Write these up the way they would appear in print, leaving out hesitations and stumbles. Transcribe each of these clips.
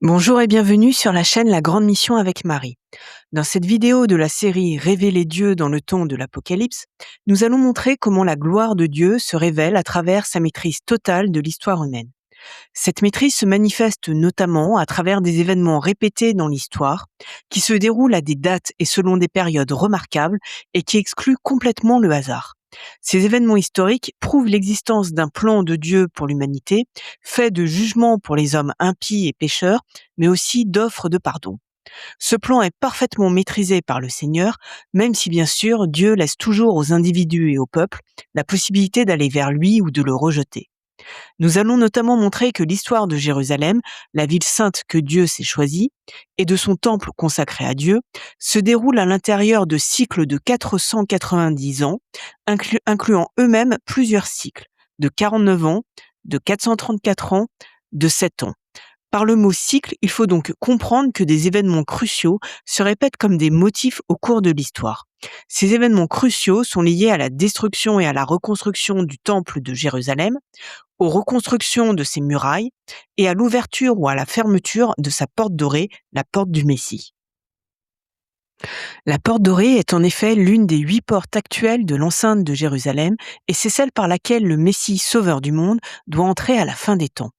Bonjour et bienvenue sur la chaîne La Grande Mission avec Marie. Dans cette vidéo de la série Révéler Dieu dans le ton de l'Apocalypse, nous allons montrer comment la gloire de Dieu se révèle à travers sa maîtrise totale de l'histoire humaine. Cette maîtrise se manifeste notamment à travers des événements répétés dans l'histoire, qui se déroulent à des dates et selon des périodes remarquables et qui excluent complètement le hasard. Ces événements historiques prouvent l'existence d'un plan de Dieu pour l'humanité, fait de jugements pour les hommes impies et pécheurs, mais aussi d'offres de pardon. Ce plan est parfaitement maîtrisé par le Seigneur, même si bien sûr Dieu laisse toujours aux individus et au peuple la possibilité d'aller vers lui ou de le rejeter. Nous allons notamment montrer que l'histoire de Jérusalem, la ville sainte que Dieu s'est choisie, et de son temple consacré à Dieu, se déroule à l'intérieur de cycles de 490 ans, incluant eux-mêmes plusieurs cycles, de 49 ans, de 434 ans, de 7 ans. Par le mot cycle, il faut donc comprendre que des événements cruciaux se répètent comme des motifs au cours de l'histoire. Ces événements cruciaux sont liés à la destruction et à la reconstruction du temple de Jérusalem, aux reconstructions de ses murailles et à l'ouverture ou à la fermeture de sa porte dorée, la porte du Messie. La porte dorée est en effet l'une des 8 portes actuelles de l'enceinte de Jérusalem et c'est celle par laquelle le Messie sauveur du monde doit entrer à la fin des temps.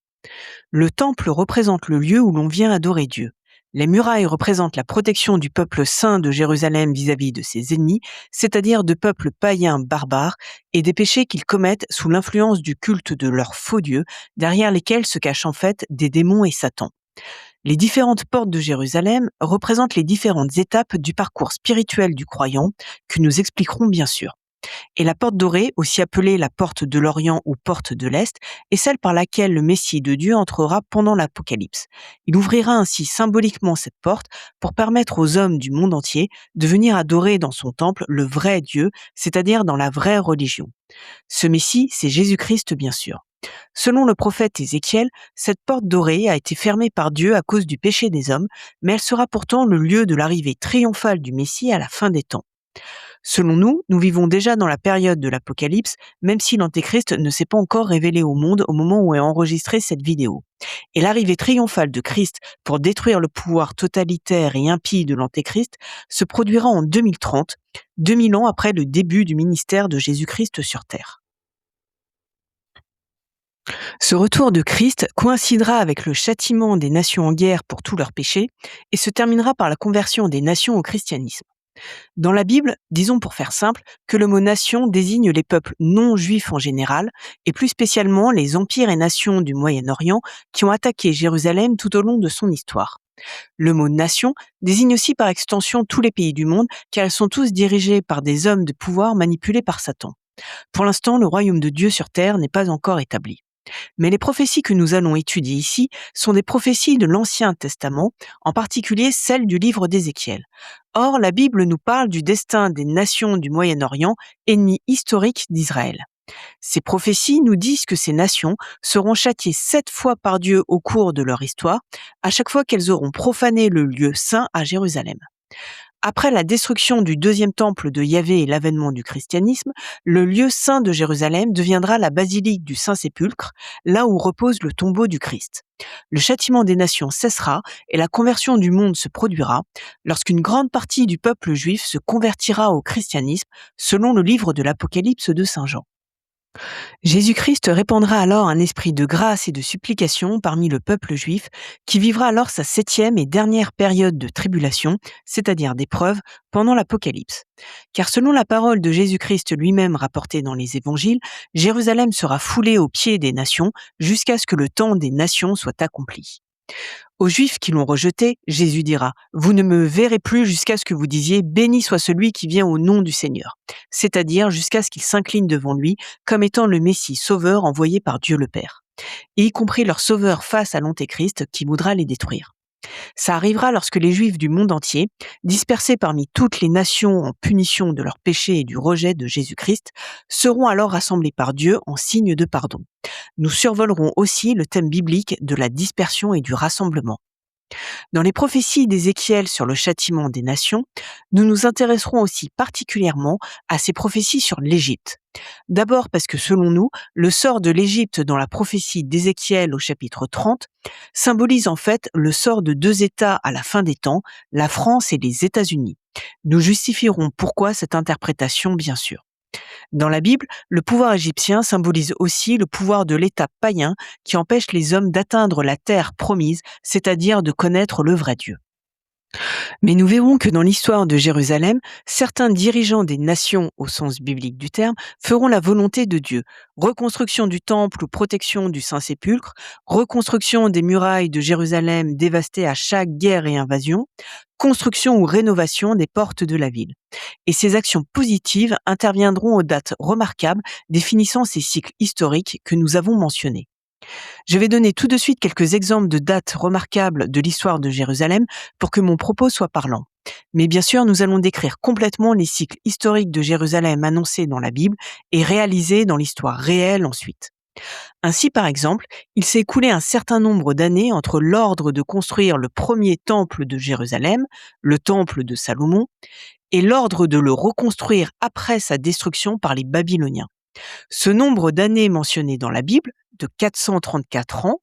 Le temple représente le lieu où l'on vient adorer Dieu. Les murailles représentent la protection du peuple saint de Jérusalem vis-à-vis de ses ennemis, c'est-à-dire de peuples païens barbares et des péchés qu'ils commettent sous l'influence du culte de leurs faux dieux, derrière lesquels se cachent en fait des démons et Satan. Les différentes portes de Jérusalem représentent les différentes étapes du parcours spirituel du croyant, que nous expliquerons bien sûr. Et la porte dorée, aussi appelée la porte de l'Orient ou porte de l'Est, est celle par laquelle le Messie de Dieu entrera pendant l'Apocalypse. Il ouvrira ainsi symboliquement cette porte pour permettre aux hommes du monde entier de venir adorer dans son temple le vrai Dieu, c'est-à-dire dans la vraie religion. Ce Messie, c'est Jésus-Christ bien sûr. Selon le prophète Ézéchiel, cette porte dorée a été fermée par Dieu à cause du péché des hommes, mais elle sera pourtant le lieu de l'arrivée triomphale du Messie à la fin des temps. Selon nous, nous vivons déjà dans la période de l'Apocalypse, même si l'Antéchrist ne s'est pas encore révélé au monde au moment où est enregistrée cette vidéo. Et l'arrivée triomphale de Christ pour détruire le pouvoir totalitaire et impie de l'Antéchrist se produira en 2030, 2000 ans après le début du ministère de Jésus-Christ sur Terre. Ce retour de Christ coïncidera avec le châtiment des nations en guerre pour tous leurs péchés et se terminera par la conversion des nations au christianisme. Dans la Bible, disons pour faire simple, que le mot nation désigne les peuples non juifs en général, et plus spécialement les empires et nations du Moyen-Orient qui ont attaqué Jérusalem tout au long de son histoire. Le mot nation désigne aussi par extension tous les pays du monde, car ils sont tous dirigés par des hommes de pouvoir manipulés par Satan. Pour l'instant, le royaume de Dieu sur terre n'est pas encore établi. Mais les prophéties que nous allons étudier ici sont des prophéties de l'Ancien Testament, en particulier celles du livre d'Ézéchiel. Or, la Bible nous parle du destin des nations du Moyen-Orient, ennemis historiques d'Israël. Ces prophéties nous disent que ces nations seront châtiées 7 fois par Dieu au cours de leur histoire, à chaque fois qu'elles auront profané le lieu saint à Jérusalem. Après la destruction du deuxième temple de Yahvé et l'avènement du christianisme, le lieu saint de Jérusalem deviendra la basilique du Saint-Sépulcre, là où repose le tombeau du Christ. Le châtiment des nations cessera et la conversion du monde se produira lorsqu'une grande partie du peuple juif se convertira au christianisme, selon le livre de l'Apocalypse de Saint Jean. Jésus-Christ répandra alors un esprit de grâce et de supplication parmi le peuple juif, qui vivra alors sa 7e et dernière période de tribulation, c'est-à-dire d'épreuve, pendant l'Apocalypse. Car selon la parole de Jésus-Christ lui-même rapportée dans les évangiles, Jérusalem sera foulée aux pieds des nations jusqu'à ce que le temps des nations soit accompli. Aux Juifs qui l'ont rejeté, Jésus dira « Vous ne me verrez plus jusqu'à ce que vous disiez « Béni soit celui qui vient au nom du Seigneur », c'est-à-dire jusqu'à ce qu'ils s'inclinent devant lui comme étant le Messie sauveur envoyé par Dieu le Père, et y compris leur sauveur face à l'Antéchrist qui voudra les détruire. Ça arrivera lorsque les Juifs du monde entier, dispersés parmi toutes les nations en punition de leurs péchés et du rejet de Jésus-Christ, seront alors rassemblés par Dieu en signe de pardon. Nous survolerons aussi le thème biblique de la dispersion et du rassemblement. Dans les prophéties d'Ézéchiel sur le châtiment des nations, nous nous intéresserons aussi particulièrement à ces prophéties sur l'Égypte. D'abord parce que selon nous, le sort de l'Égypte dans la prophétie d'Ézéchiel au chapitre 30 symbolise en fait le sort de deux États à la fin des temps, la France et les États-Unis. Nous justifierons pourquoi cette interprétation, bien sûr. Dans la Bible, le pouvoir égyptien symbolise aussi le pouvoir de l'État païen qui empêche les hommes d'atteindre la terre promise, c'est-à-dire de connaître le vrai Dieu. Mais nous verrons que dans l'histoire de Jérusalem, certains dirigeants des nations, au sens biblique du terme, feront la volonté de Dieu. Reconstruction du temple ou protection du Saint-Sépulcre, reconstruction des murailles de Jérusalem dévastées à chaque guerre et invasion, construction ou rénovation des portes de la ville. Et ces actions positives interviendront aux dates remarquables définissant ces cycles historiques que nous avons mentionnés. Je vais donner tout de suite quelques exemples de dates remarquables de l'histoire de Jérusalem pour que mon propos soit parlant. Mais bien sûr, nous allons décrire complètement les cycles historiques de Jérusalem annoncés dans la Bible et réalisés dans l'histoire réelle ensuite. Ainsi, par exemple, il s'est écoulé un certain nombre d'années entre l'ordre de construire le premier temple de Jérusalem, le temple de Salomon, et l'ordre de le reconstruire après sa destruction par les Babyloniens. Ce nombre d'années mentionné dans la Bible, de 434 ans,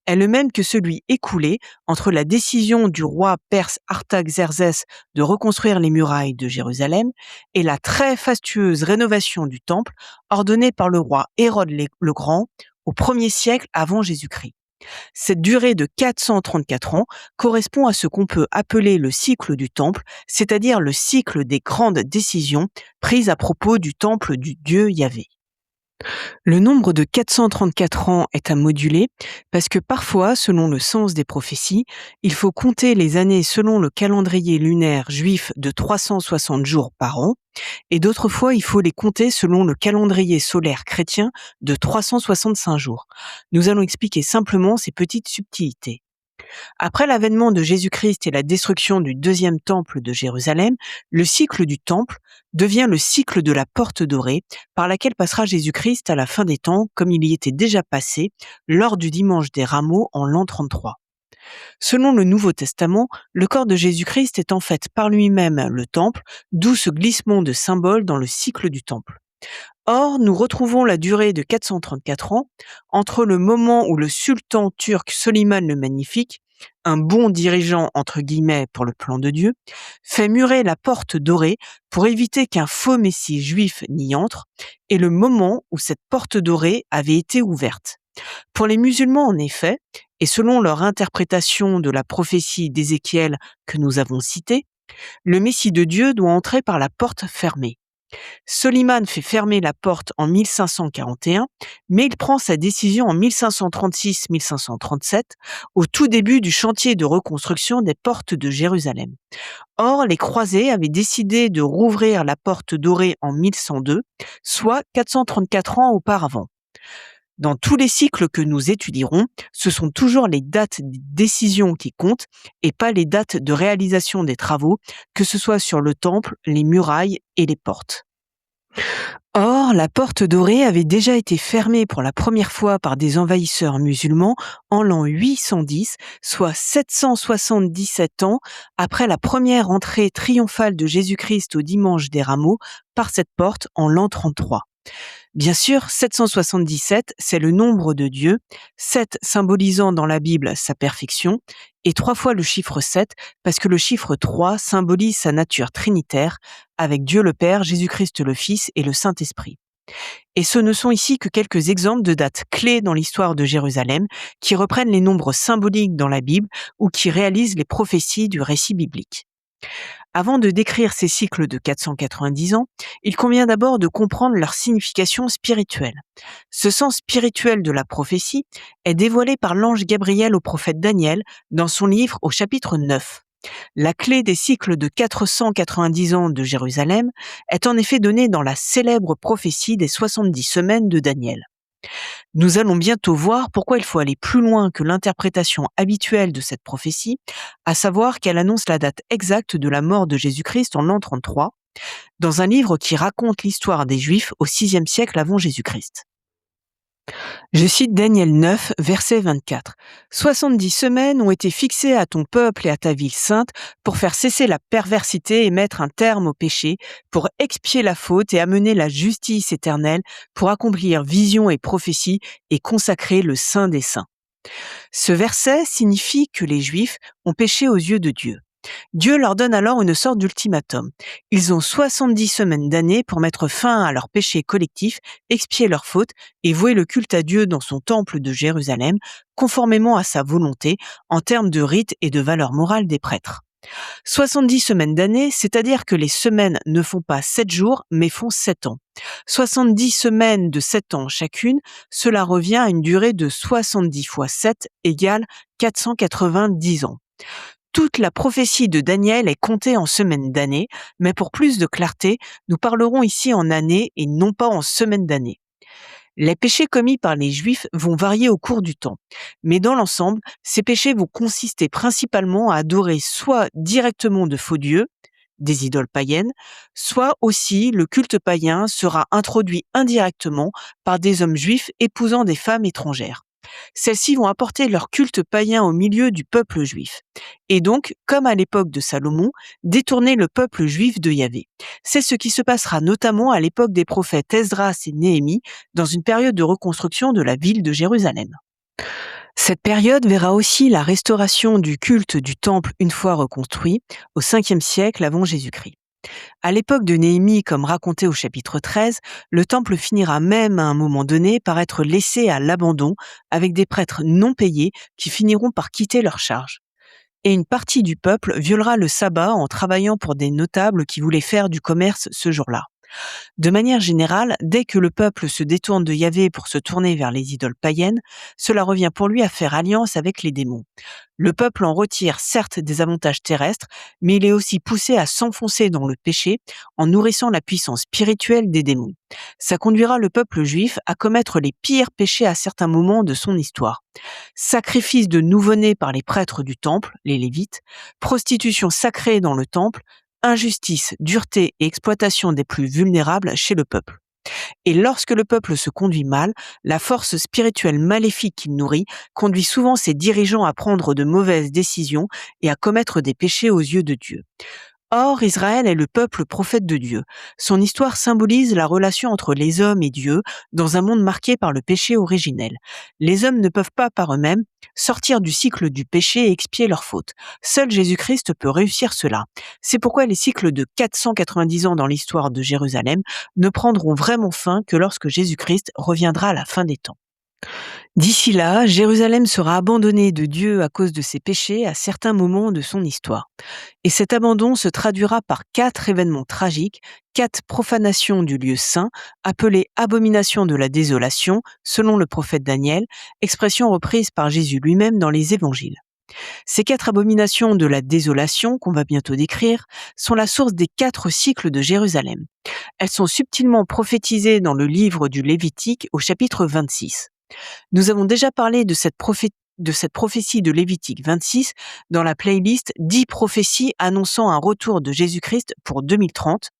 est le même que celui écoulé entre la décision du roi perse Artaxerxès de reconstruire les murailles de Jérusalem et la très fastueuse rénovation du temple ordonnée par le roi Hérode le Grand au 1er siècle avant Jésus-Christ. Cette durée de 434 ans correspond à ce qu'on peut appeler le cycle du temple, c'est-à-dire le cycle des grandes décisions prises à propos du temple du Dieu Yahvé. Le nombre de 434 ans est à moduler parce que parfois, selon le sens des prophéties, il faut compter les années selon le calendrier lunaire juif de 360 jours par an et d'autres fois, il faut les compter selon le calendrier solaire chrétien de 365 jours. Nous allons expliquer simplement ces petites subtilités. Après l'avènement de Jésus-Christ et la destruction du deuxième temple de Jérusalem, le cycle du temple devient le cycle de la porte dorée, par laquelle passera Jésus-Christ à la fin des temps, comme il y était déjà passé lors du dimanche des Rameaux en l'an 33. Selon le Nouveau Testament, le corps de Jésus-Christ est en fait par lui-même le temple, d'où ce glissement de symboles dans le cycle du temple. Or, nous retrouvons la durée de 434 ans entre le moment où le sultan turc Soliman le Magnifique, un bon dirigeant entre guillemets pour le plan de Dieu, fait murer la porte dorée pour éviter qu'un faux messie juif n'y entre, et le moment où cette porte dorée avait été ouverte. Pour les musulmans, en effet, et selon leur interprétation de la prophétie d'Ézéchiel que nous avons citée, le Messie de Dieu doit entrer par la porte fermée. Soliman fait fermer la porte en 1541, mais il prend sa décision en 1536-1537, au tout début du chantier de reconstruction des portes de Jérusalem. Or, les croisés avaient décidé de rouvrir la porte dorée en 1102, soit 434 ans auparavant. Dans tous les cycles que nous étudierons, ce sont toujours les dates des décisions qui comptent et pas les dates de réalisation des travaux, que ce soit sur le temple, les murailles et les portes. Or, la porte dorée avait déjà été fermée pour la première fois par des envahisseurs musulmans en l'an 810, soit 777 ans après la première entrée triomphale de Jésus-Christ au dimanche des Rameaux par cette porte en l'an 33. Bien sûr, 777, c'est le nombre de Dieu, 7 symbolisant dans la Bible sa perfection, et 3 fois le chiffre 7, parce que le chiffre 3 symbolise sa nature trinitaire, avec Dieu le Père, Jésus-Christ le Fils et le Saint-Esprit. Et ce ne sont ici que quelques exemples de dates clés dans l'histoire de Jérusalem, qui reprennent les nombres symboliques dans la Bible ou qui réalisent les prophéties du récit biblique. Avant de décrire ces cycles de 490 ans, il convient d'abord de comprendre leur signification spirituelle. Ce sens spirituel de la prophétie est dévoilé par l'ange Gabriel au prophète Daniel dans son livre au chapitre 9. La clé des cycles de 490 ans de Jérusalem est en effet donnée dans la célèbre prophétie des 70 semaines de Daniel. Nous allons bientôt voir pourquoi il faut aller plus loin que l'interprétation habituelle de cette prophétie, à savoir qu'elle annonce la date exacte de la mort de Jésus-Christ en l'an 33, dans un livre qui raconte l'histoire des Juifs au VIe siècle avant Jésus-Christ. Je cite Daniel 9, verset 24. 70 semaines ont été fixées à ton peuple et à ta ville sainte pour faire cesser la perversité et mettre un terme au péché, pour expier la faute et amener la justice éternelle, pour accomplir vision et prophétie et consacrer le Saint des Saints. Ce verset signifie que les Juifs ont péché aux yeux de Dieu. Dieu leur donne alors une sorte d'ultimatum. Ils ont 70 semaines d'années pour mettre fin à leur péché collectif, expier leurs fautes et vouer le culte à Dieu dans son temple de Jérusalem, conformément à sa volonté, en termes de rites et de valeurs morales des prêtres. 70 semaines d'années, c'est-à-dire que les semaines ne font pas 7 jours, mais font 7 ans. 70 semaines de 7 ans chacune, cela revient à une durée de 70 fois 7 égale 490 ans. Toute la prophétie de Daniel est comptée en semaines d'années, mais pour plus de clarté, nous parlerons ici en années et non pas en semaines d'années. Les péchés commis par les Juifs vont varier au cours du temps, mais dans l'ensemble, ces péchés vont consister principalement à adorer soit directement de faux dieux, des idoles païennes, soit aussi le culte païen sera introduit indirectement par des hommes juifs épousant des femmes étrangères. Celles-ci vont apporter leur culte païen au milieu du peuple juif. Et donc, comme à l'époque de Salomon, détourner le peuple juif de Yahvé. C'est ce qui se passera notamment à l'époque des prophètes Esdras et Néhémie, dans une période de reconstruction de la ville de Jérusalem. Cette période verra aussi la restauration du culte du temple une fois reconstruit, au 5e siècle avant Jésus-Christ. À l'époque de Néhémie, comme raconté au chapitre 13, le temple finira même à un moment donné par être laissé à l'abandon, avec des prêtres non payés qui finiront par quitter leur charge. Et une partie du peuple violera le sabbat en travaillant pour des notables qui voulaient faire du commerce ce jour-là. De manière générale, dès que le peuple se détourne de Yahvé pour se tourner vers les idoles païennes, cela revient pour lui à faire alliance avec les démons. Le peuple en retire certes des avantages terrestres, mais il est aussi poussé à s'enfoncer dans le péché en nourrissant la puissance spirituelle des démons. Ça conduira le peuple juif à commettre les pires péchés à certains moments de son histoire. Sacrifice de nouveau-nés par les prêtres du temple, les Lévites, prostitution sacrée dans le temple, injustice, dureté et exploitation des plus vulnérables chez le peuple. Et lorsque le peuple se conduit mal, la force spirituelle maléfique qu'il nourrit conduit souvent ses dirigeants à prendre de mauvaises décisions et à commettre des péchés aux yeux de Dieu. Or, Israël est le peuple prophète de Dieu. Son histoire symbolise la relation entre les hommes et Dieu dans un monde marqué par le péché originel. Les hommes ne peuvent pas par eux-mêmes sortir du cycle du péché et expier leurs fautes. Seul Jésus-Christ peut réussir cela. C'est pourquoi les cycles de 490 ans dans l'histoire de Jérusalem ne prendront vraiment fin que lorsque Jésus-Christ reviendra à la fin des temps. D'ici là, Jérusalem sera abandonnée de Dieu à cause de ses péchés à certains moments de son histoire. Et cet abandon se traduira par 4 événements tragiques, 4 profanations du lieu saint, appelées abominations de la désolation, selon le prophète Daniel, expression reprise par Jésus lui-même dans les évangiles. Ces 4 abominations de la désolation, qu'on va bientôt décrire, sont la source des 4 cycles de Jérusalem. Elles sont subtilement prophétisées dans le livre du Lévitique au chapitre 26. Nous avons déjà parlé de cette prophétie de Lévitique 26 dans la playlist 10 prophéties annonçant un retour de Jésus-Christ pour 2030,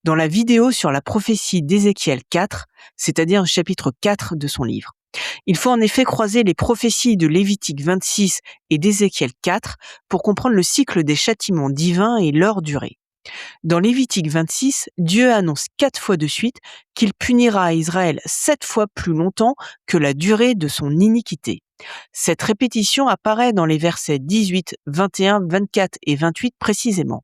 dans la vidéo sur la prophétie d'Ézéchiel 4, c'est-à-dire le chapitre 4 de son livre. Il faut en effet croiser les prophéties de Lévitique 26 et d'Ézéchiel 4 pour comprendre le cycle des châtiments divins et leur durée. Dans Lévitique 26, Dieu annonce 4 fois de suite qu'il punira Israël 7 fois plus longtemps que la durée de son iniquité. Cette répétition apparaît dans les versets 18, 21, 24 et 28 précisément.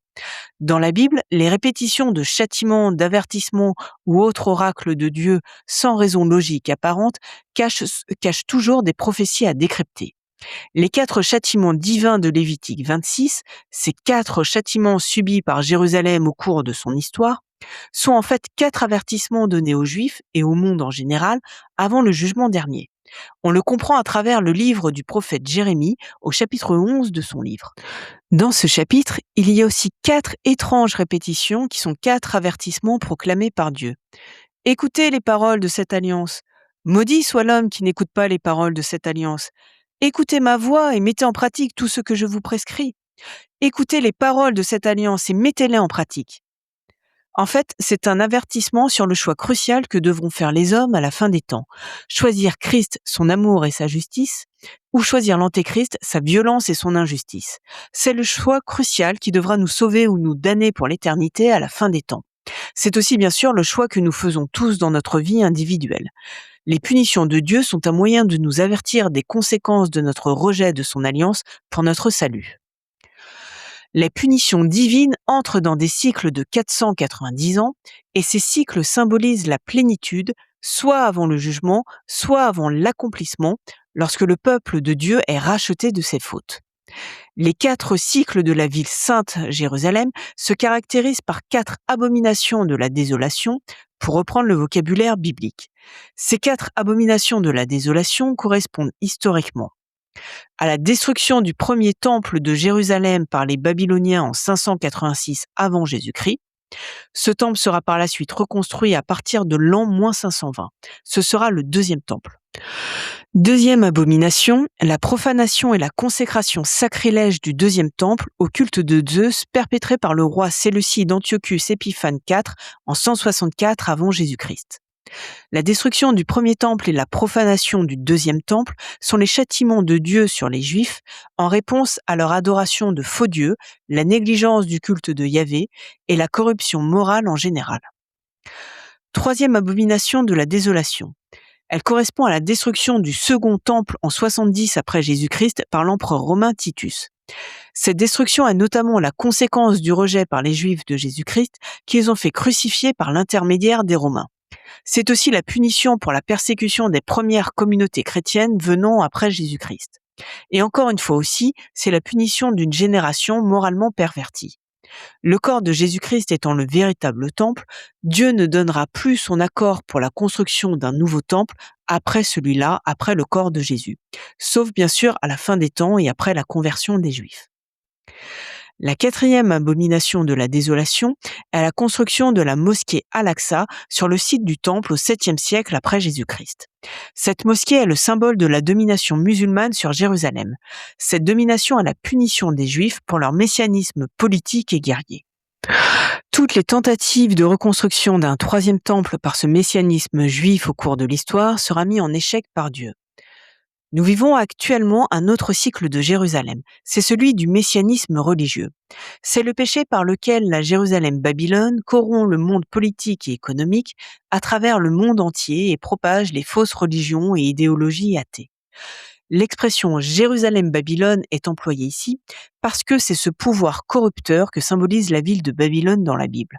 Dans la Bible, les répétitions de châtiments, d'avertissements ou autres oracles de Dieu sans raison logique apparente cachent toujours des prophéties à décrypter. Les 4 châtiments divins de Lévitique 26, ces 4 châtiments subis par Jérusalem au cours de son histoire, sont en fait 4 avertissements donnés aux Juifs et au monde en général avant le jugement dernier. On le comprend à travers le livre du prophète Jérémie au chapitre 11 de son livre. Dans ce chapitre, il y a aussi 4 étranges répétitions qui sont 4 avertissements proclamés par Dieu. Écoutez les paroles de cette alliance. Maudit soit l'homme qui n'écoute pas les paroles de cette alliance. Écoutez ma voix et mettez en pratique tout ce que je vous prescris. Écoutez les paroles de cette alliance et mettez-les en pratique. En fait, c'est un avertissement sur le choix crucial que devront faire les hommes à la fin des temps. Choisir Christ, son amour et sa justice, ou choisir l'antéchrist, sa violence et son injustice. C'est le choix crucial qui devra nous sauver ou nous damner pour l'éternité à la fin des temps. C'est aussi bien sûr le choix que nous faisons tous dans notre vie individuelle. Les punitions de Dieu sont un moyen de nous avertir des conséquences de notre rejet de son alliance pour notre salut. Les punitions divines entrent dans des cycles de 490 ans et ces cycles symbolisent la plénitude, soit avant le jugement, soit avant l'accomplissement, lorsque le peuple de Dieu est racheté de ses fautes. Les 4 cycles de la ville sainte Jérusalem se caractérisent par 4 abominations de la désolation, pour reprendre le vocabulaire biblique. Ces 4 abominations de la désolation correspondent historiquement à la destruction du premier temple de Jérusalem par les Babyloniens en 586 avant Jésus-Christ. Ce temple sera par la suite reconstruit à partir de l'an -520. Ce sera le deuxième temple. Deuxième abomination, la profanation et la consécration sacrilège du deuxième temple au culte de Zeus perpétré par le roi séleucide Antiochus Épiphane IV en 164 avant Jésus-Christ. La destruction du premier temple et la profanation du deuxième temple sont les châtiments de Dieu sur les Juifs en réponse à leur adoration de faux dieux, la négligence du culte de Yahvé et la corruption morale en général. Troisième abomination de la désolation. Elle correspond à la destruction du second temple en 70 après Jésus-Christ par l'empereur romain Titus. Cette destruction est notamment la conséquence du rejet par les Juifs de Jésus-Christ qu'ils ont fait crucifier par l'intermédiaire des Romains. C'est aussi la punition pour la persécution des premières communautés chrétiennes venant après Jésus-Christ. Et encore une fois aussi, c'est la punition d'une génération moralement pervertie. Le corps de Jésus-Christ étant le véritable temple, Dieu ne donnera plus son accord pour la construction d'un nouveau temple après celui-là, après le corps de Jésus, sauf bien sûr à la fin des temps et après la conversion des Juifs. La quatrième abomination de la désolation est la construction de la mosquée Al-Aqsa sur le site du temple au 7e siècle après Jésus-Christ. Cette mosquée est le symbole de la domination musulmane sur Jérusalem. Cette domination est la punition des Juifs pour leur messianisme politique et guerrier. Toutes les tentatives de reconstruction d'un troisième temple par ce messianisme juif au cours de l'histoire sera mis en échec par Dieu. Nous vivons actuellement un autre cycle de Jérusalem, c'est celui du messianisme religieux. C'est le péché par lequel la Jérusalem-Babylone corrompt le monde politique et économique à travers le monde entier et propage les fausses religions et idéologies athées. L'expression Jérusalem-Babylone est employée ici parce que c'est ce pouvoir corrupteur que symbolise la ville de Babylone dans la Bible.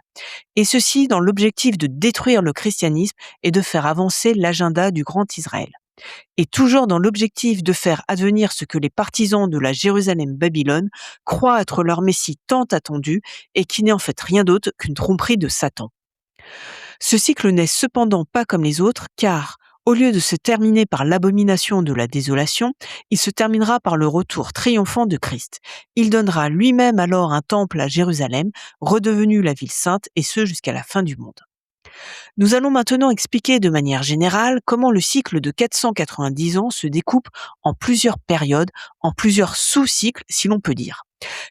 Et ceci dans l'objectif de détruire le christianisme et de faire avancer l'agenda du Grand Israël. Et toujours dans l'objectif de faire advenir ce que les partisans de la Jérusalem-Babylone croient être leur Messie tant attendu et qui n'est en fait rien d'autre qu'une tromperie de Satan. Ce cycle n'est cependant pas comme les autres car, au lieu de se terminer par l'abomination de la désolation, il se terminera par le retour triomphant de Christ. Il donnera lui-même alors un temple à Jérusalem, redevenu la ville sainte, et ce jusqu'à la fin du monde. Nous allons maintenant expliquer de manière générale comment le cycle de 490 ans se découpe en plusieurs périodes, en plusieurs sous-cycles si l'on peut dire.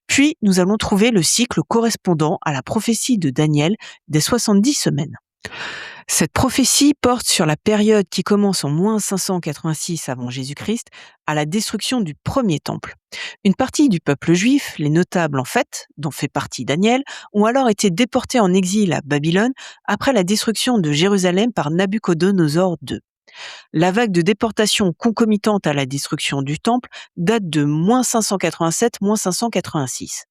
Puis nous allons trouver le cycle correspondant à la prophétie de Daniel des 70 semaines. Cette prophétie porte sur la période qui commence en -586 avant Jésus-Christ à la destruction du premier temple. Une partie du peuple juif, les notables en fait, dont fait partie Daniel, ont alors été déportés en exil à Babylone après la destruction de Jérusalem par Nabuchodonosor II. La vague de déportation concomitante à la destruction du temple date de -587-586.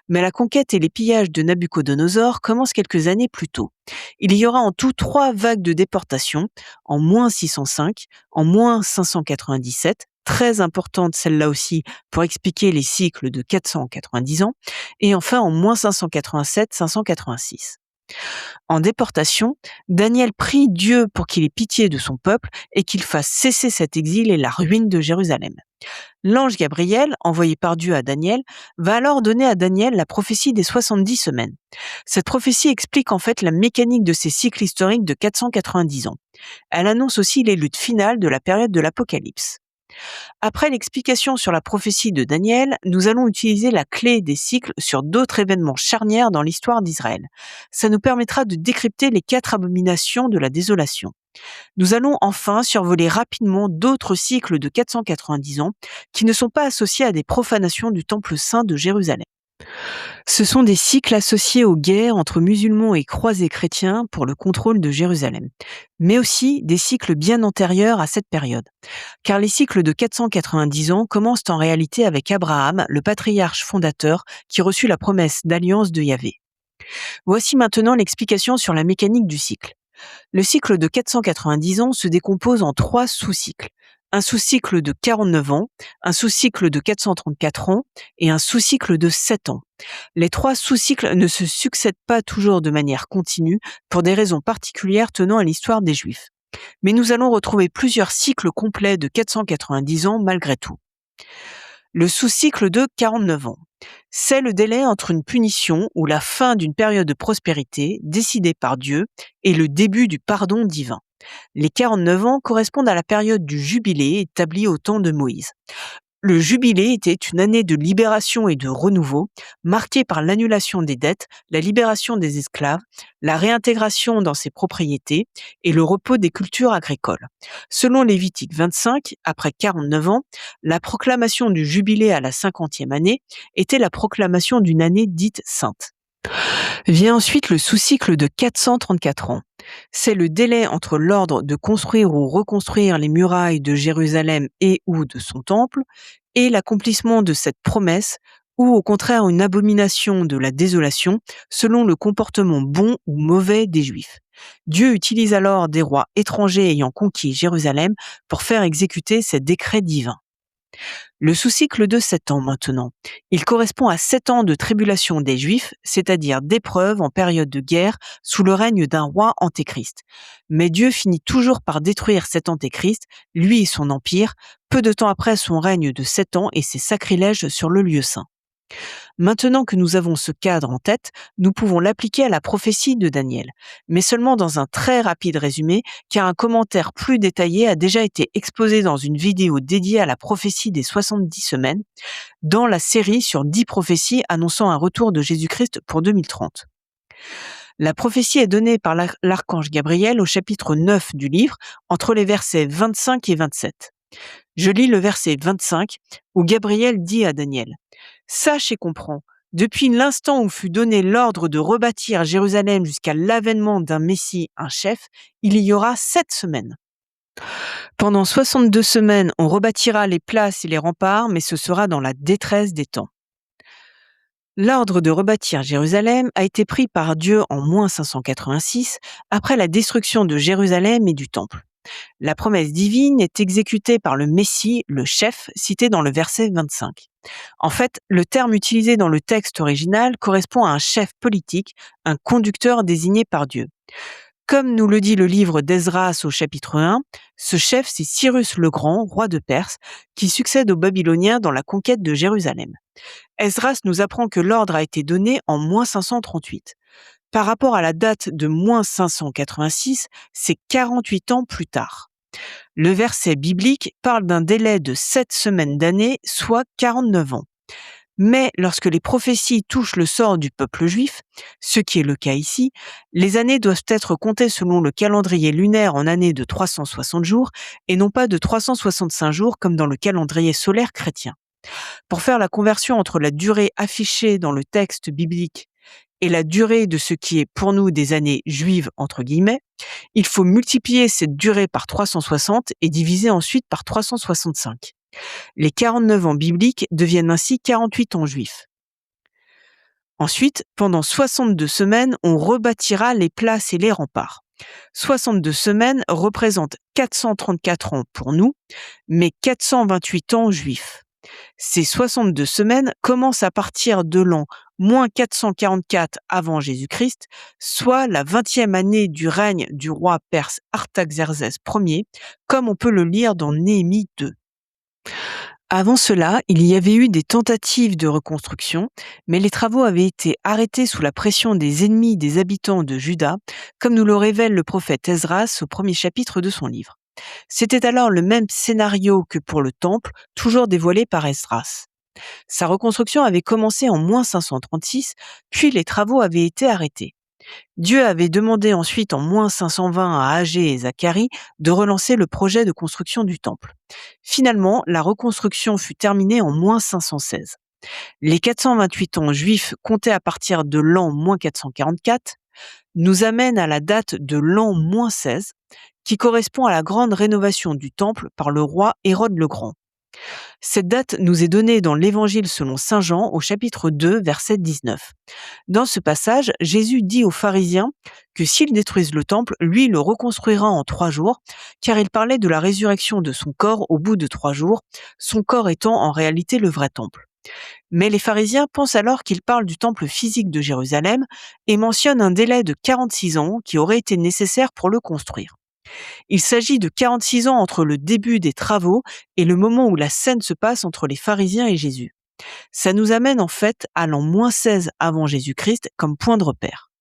Mais la conquête et les pillages de Nabuchodonosor commencent quelques années plus tôt. Il y aura en tout 3 vagues de déportation, en -605, en -597, très importante celle-là aussi pour expliquer les cycles de 490 ans, et enfin en -587-586. En déportation, Daniel prie Dieu pour qu'il ait pitié de son peuple et qu'il fasse cesser cet exil et la ruine de Jérusalem. L'ange Gabriel, envoyé par Dieu à Daniel, va alors donner à Daniel la prophétie des 70 semaines. Cette prophétie explique en fait la mécanique de ces cycles historiques de 490 ans. Elle annonce aussi les luttes finales de la période de l'Apocalypse. Après l'explication sur la prophétie de Daniel, nous allons utiliser la clé des cycles sur d'autres événements charnières dans l'histoire d'Israël. Ça nous permettra de décrypter les 4 abominations de la désolation. Nous allons enfin survoler rapidement d'autres cycles de 490 ans qui ne sont pas associés à des profanations du Temple saint de Jérusalem. Ce sont des cycles associés aux guerres entre musulmans et croisés chrétiens pour le contrôle de Jérusalem, mais aussi des cycles bien antérieurs à cette période. Car les cycles de 490 ans commencent en réalité avec Abraham, le patriarche fondateur, qui reçut la promesse d'alliance de Yahvé. Voici maintenant l'explication sur la mécanique du cycle. Le cycle de 490 ans se décompose en 3 sous-cycles. Un sous-cycle de 49 ans, un sous-cycle de 434 ans et un sous-cycle de 7 ans. Les 3 sous-cycles ne se succèdent pas toujours de manière continue pour des raisons particulières tenant à l'histoire des Juifs. Mais nous allons retrouver plusieurs cycles complets de 490 ans malgré tout. Le sous-cycle de 49 ans. C'est le délai entre une punition ou la fin d'une période de prospérité décidée par Dieu et le début du pardon divin. Les 49 ans correspondent à la période du jubilé établi au temps de Moïse. Le jubilé était une année de libération et de renouveau, marquée par l'annulation des dettes, la libération des esclaves, la réintégration dans ses propriétés et le repos des cultures agricoles. Selon Lévitique 25, après 49 ans, la proclamation du jubilé à la 50e année était la proclamation d'une année dite sainte. Vient ensuite le sous-cycle de 434 ans. C'est le délai entre l'ordre de construire ou reconstruire les murailles de Jérusalem et ou de son temple et l'accomplissement de cette promesse ou au contraire une abomination de la désolation selon le comportement bon ou mauvais des Juifs. Dieu utilise alors des rois étrangers ayant conquis Jérusalem pour faire exécuter ces décrets divins. Le sous-cycle de 7 ans maintenant. Il correspond à 7 ans de tribulation des Juifs, c'est-à-dire d'épreuves en période de guerre sous le règne d'un roi antéchrist. Mais Dieu finit toujours par détruire cet antéchrist, lui et son empire, peu de temps après son règne de 7 ans et ses sacrilèges sur le lieu saint. Maintenant que nous avons ce cadre en tête, nous pouvons l'appliquer à la prophétie de Daniel, mais seulement dans un très rapide résumé, car un commentaire plus détaillé a déjà été exposé dans une vidéo dédiée à la prophétie des 70 semaines, dans la série sur 10 prophéties annonçant un retour de Jésus-Christ pour 2030. La prophétie est donnée par l'archange Gabriel au chapitre 9 du livre, entre les versets 25 et 27. Je lis le verset 25, où Gabriel dit à Daniel : « Sache et comprends, depuis l'instant où fut donné l'ordre de rebâtir Jérusalem jusqu'à l'avènement d'un Messie, un chef, il y aura 7 semaines. Pendant 62 semaines, on rebâtira les places et les remparts, mais ce sera dans la détresse des temps. » L'ordre de rebâtir Jérusalem a été pris par Dieu en moins 586, après la destruction de Jérusalem et du Temple. La promesse divine est exécutée par le Messie, le chef, cité dans le verset 25. En fait, le terme utilisé dans le texte original correspond à un chef politique, un conducteur désigné par Dieu. Comme nous le dit le livre d'Esdras au chapitre 1, ce chef, c'est Cyrus le Grand, roi de Perse, qui succède aux Babyloniens dans la conquête de Jérusalem. Esdras nous apprend que l'ordre a été donné en moins 538. Par rapport à la date de moins 586, c'est 48 ans plus tard. Le verset biblique parle d'un délai de 7 semaines d'année, soit 49 ans. Mais lorsque les prophéties touchent le sort du peuple juif, ce qui est le cas ici, les années doivent être comptées selon le calendrier lunaire en années de 360 jours et non pas de 365 jours comme dans le calendrier solaire chrétien. Pour faire la conversion entre la durée affichée dans le texte biblique et la durée de ce qui est pour nous des années juives entre guillemets, il faut multiplier cette durée par 360 et diviser ensuite par 365. Les 49 ans bibliques deviennent ainsi 48 ans juifs. Ensuite, pendant 62 semaines, on rebâtira les places et les remparts. 62 semaines représentent 434 ans pour nous, mais 428 ans juifs. Ces 62 semaines commencent à partir de l'an moins 444 avant Jésus-Christ, soit la 20e année du règne du roi perse Artaxerxès Ier, comme on peut le lire dans Néhémie 2. Avant cela, il y avait eu des tentatives de reconstruction, mais les travaux avaient été arrêtés sous la pression des ennemis des habitants de Juda, comme nous le révèle le prophète Esdras au premier chapitre de son livre. C'était alors le même scénario que pour le temple, toujours dévoilé par Esdras. Sa reconstruction avait commencé en -536, puis les travaux avaient été arrêtés. Dieu avait demandé ensuite en -520 à Agé et Zacharie de relancer le projet de construction du temple. Finalement, la reconstruction fut terminée en -516. Les 428 ans juifs comptés à partir de l'an -444 nous amènent à la date de l'an -16, qui correspond à la grande rénovation du temple par le roi Hérode le Grand. Cette date nous est donnée dans l'Évangile selon saint Jean au chapitre 2, verset 19. Dans ce passage, Jésus dit aux pharisiens que s'ils détruisent le temple, lui le reconstruira en 3 jours, car il parlait de la résurrection de son corps au bout de 3 jours, son corps étant en réalité le vrai temple. Mais les pharisiens pensent alors qu'il parle du temple physique de Jérusalem et mentionnent un délai de 46 ans qui aurait été nécessaire pour le construire. Il s'agit de 46 ans entre le début des travaux et le moment où la scène se passe entre les pharisiens et Jésus. Ça nous amène en fait à l'an -16 avant Jésus-Christ comme point de repère.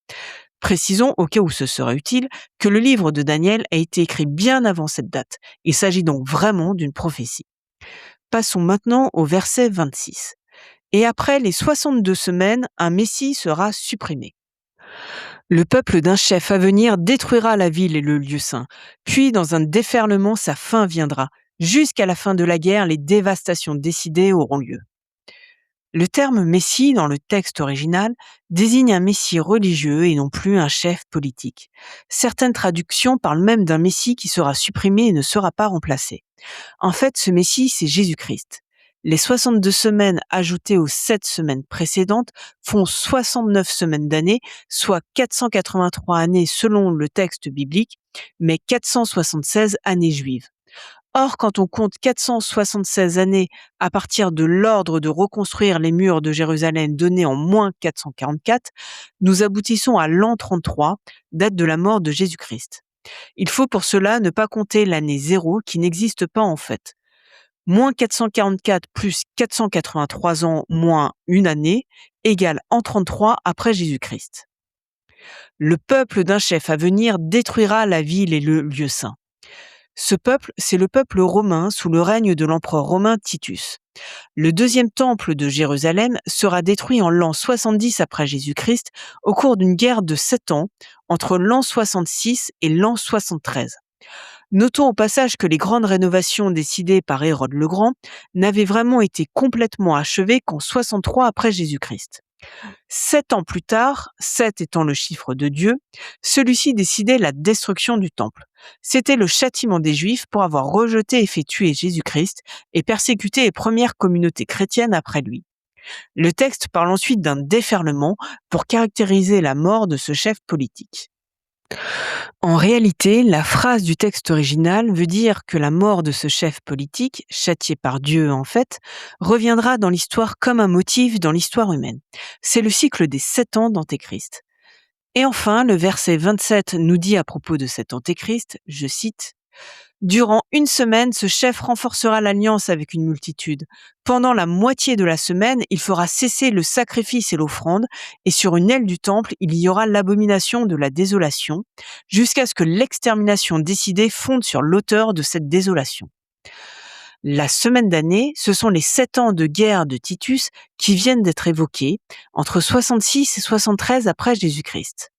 Précisons, au cas où ce serait utile, que le livre de Daniel a été écrit bien avant cette date. Il s'agit donc vraiment d'une prophétie. Passons maintenant au verset 26. Et après les 62 semaines, un Messie sera supprimé. Le peuple d'un chef à venir détruira la ville et le lieu saint. Puis, dans un déferlement, sa fin viendra. Jusqu'à la fin de la guerre, les dévastations décidées auront lieu. Le terme Messie, dans le texte original, désigne un Messie religieux et non plus un chef politique. Certaines traductions parlent même d'un Messie qui sera supprimé et ne sera pas remplacé. En fait, ce Messie, c'est Jésus-Christ. Les 62 semaines ajoutées aux 7 semaines précédentes font 69 semaines d'années, soit 483 années selon le texte biblique, mais 476 années juives. Or, quand on compte 476 années à partir de l'ordre de reconstruire les murs de Jérusalem donné en -444, nous aboutissons à l'an 33, date de la mort de Jésus-Christ. Il faut pour cela ne pas compter l'année 0 qui n'existe pas en fait. -444 plus 483 ans moins une année égale an 33 après Jésus-Christ. Le peuple d'un chef à venir détruira la ville et le lieu saint. Ce peuple, c'est le peuple romain sous le règne de l'empereur romain Titus. Le deuxième temple de Jérusalem sera détruit en l'an 70 après Jésus-Christ au cours d'une guerre de 7 ans entre l'an 66 et l'an 73. Notons au passage que les grandes rénovations décidées par Hérode le Grand n'avaient vraiment été complètement achevées qu'en 63 après Jésus-Christ. 7 ans plus tard, 7 étant le chiffre de Dieu, celui-ci décidait la destruction du temple. C'était le châtiment des Juifs pour avoir rejeté et fait tuer Jésus-Christ et persécuté les premières communautés chrétiennes après lui. Le texte parle ensuite d'un déferlement pour caractériser la mort de ce chef politique. En réalité, la phrase du texte original veut dire que la mort de ce chef politique, châtié par Dieu en fait, reviendra dans l'histoire comme un motif dans l'histoire humaine. C'est le cycle des 7 ans d'Antéchrist. Et enfin, le verset 27 nous dit à propos de cet Antéchrist, je cite, durant une semaine, ce chef renforcera l'alliance avec une multitude. Pendant la moitié de la semaine, il fera cesser le sacrifice et l'offrande, et sur une aile du temple, il y aura l'abomination de la désolation, jusqu'à ce que l'extermination décidée fonde sur l'auteur de cette désolation. La semaine d'année, ce sont les 7 ans de guerre de Titus qui viennent d'être évoqués, entre 66 et 73 après Jésus-Christ.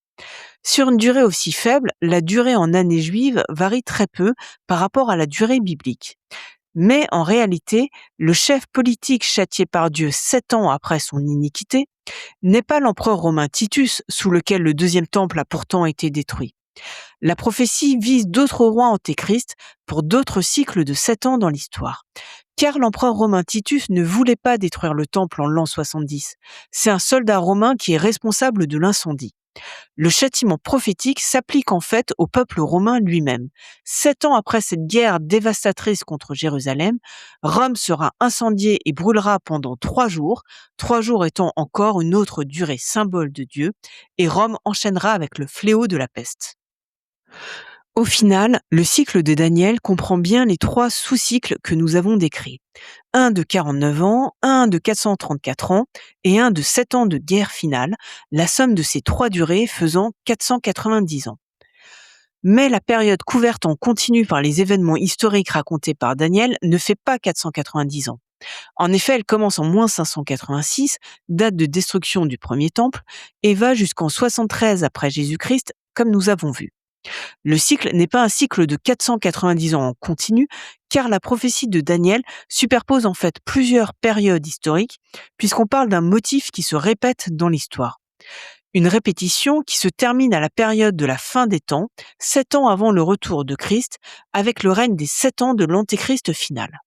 Sur une durée aussi faible, la durée en années juives varie très peu par rapport à la durée biblique. Mais en réalité, le chef politique châtié par Dieu 7 ans après son iniquité n'est pas l'empereur romain Titus, sous lequel le deuxième temple a pourtant été détruit. La prophétie vise d'autres rois antéchrist pour d'autres cycles de 7 ans dans l'histoire. Car l'empereur romain Titus ne voulait pas détruire le temple en l'an 70. C'est un soldat romain qui est responsable de l'incendie. Le châtiment prophétique s'applique en fait au peuple romain lui-même. 7 ans après cette guerre dévastatrice contre Jérusalem, Rome sera incendiée et brûlera pendant 3 jours, 3 jours étant encore une autre durée symbole de Dieu, et Rome enchaînera avec le fléau de la peste. Au final, le cycle de Daniel comprend bien les 3 sous-cycles que nous avons décrits. Un de 49 ans, un de 434 ans et un de 7 ans de guerre finale, la somme de ces 3 durées faisant 490 ans. Mais la période couverte en continu par les événements historiques racontés par Daniel ne fait pas 490 ans. En effet, elle commence en moins 586, date de destruction du premier temple, et va jusqu'en 73 après Jésus-Christ, comme nous avons vu. Le cycle n'est pas un cycle de 490 ans en continu, car la prophétie de Daniel superpose en fait plusieurs périodes historiques, puisqu'on parle d'un motif qui se répète dans l'histoire. Une répétition qui se termine à la période de la fin des temps, 7 ans avant le retour de Christ, avec le règne des 7 ans de l'Antéchrist final.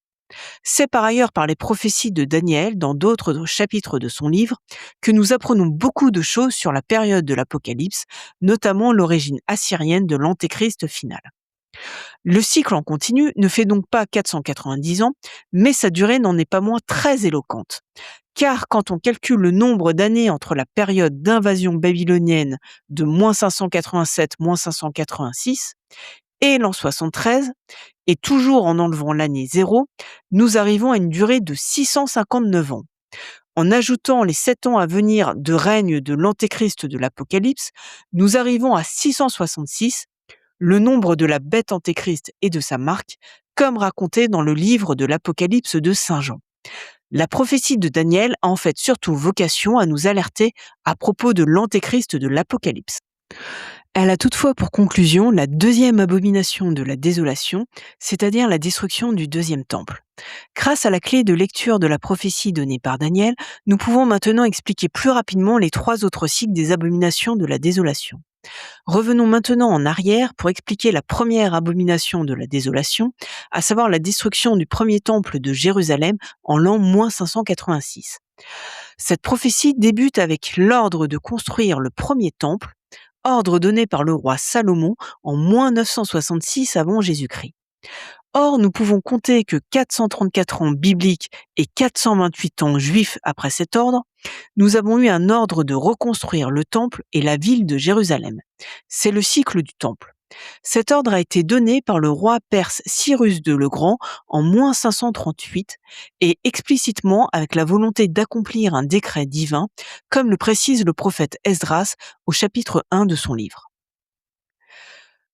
C'est par ailleurs par les prophéties de Daniel, dans d'autres chapitres de son livre, que nous apprenons beaucoup de choses sur la période de l'Apocalypse, notamment l'origine assyrienne de l'Antéchrist final. Le cycle en continu ne fait donc pas 490 ans, mais sa durée n'en est pas moins très éloquente. Car quand on calcule le nombre d'années entre la période d'invasion babylonienne de -587-586 et l'an 73, et toujours en enlevant l'année 0, nous arrivons à une durée de 659 ans. En ajoutant les 7 ans à venir de règne de l'Antéchrist de l'Apocalypse, nous arrivons à 666, le nombre de la bête Antéchrist et de sa marque, comme raconté dans le livre de l'Apocalypse de Saint Jean. La prophétie de Daniel a en fait surtout vocation à nous alerter à propos de l'Antéchrist de l'Apocalypse. Elle a toutefois pour conclusion la deuxième abomination de la désolation, c'est-à-dire la destruction du deuxième temple. Grâce à la clé de lecture de la prophétie donnée par Daniel, nous pouvons maintenant expliquer plus rapidement les 3 autres cycles des abominations de la désolation. Revenons maintenant en arrière pour expliquer la première abomination de la désolation, à savoir la destruction du premier temple de Jérusalem en l'an -586. Cette prophétie débute avec l'ordre de construire le premier temple, ordre donné par le roi Salomon en -966 avant Jésus-Christ. Or, nous pouvons compter que 434 ans bibliques et 428 ans juifs après cet ordre, nous avons eu un ordre de reconstruire le temple et la ville de Jérusalem. C'est le cycle du temple. Cet ordre a été donné par le roi perse Cyrus II le Grand en -538 et explicitement avec la volonté d'accomplir un décret divin, comme le précise le prophète Esdras au chapitre 1 de son livre.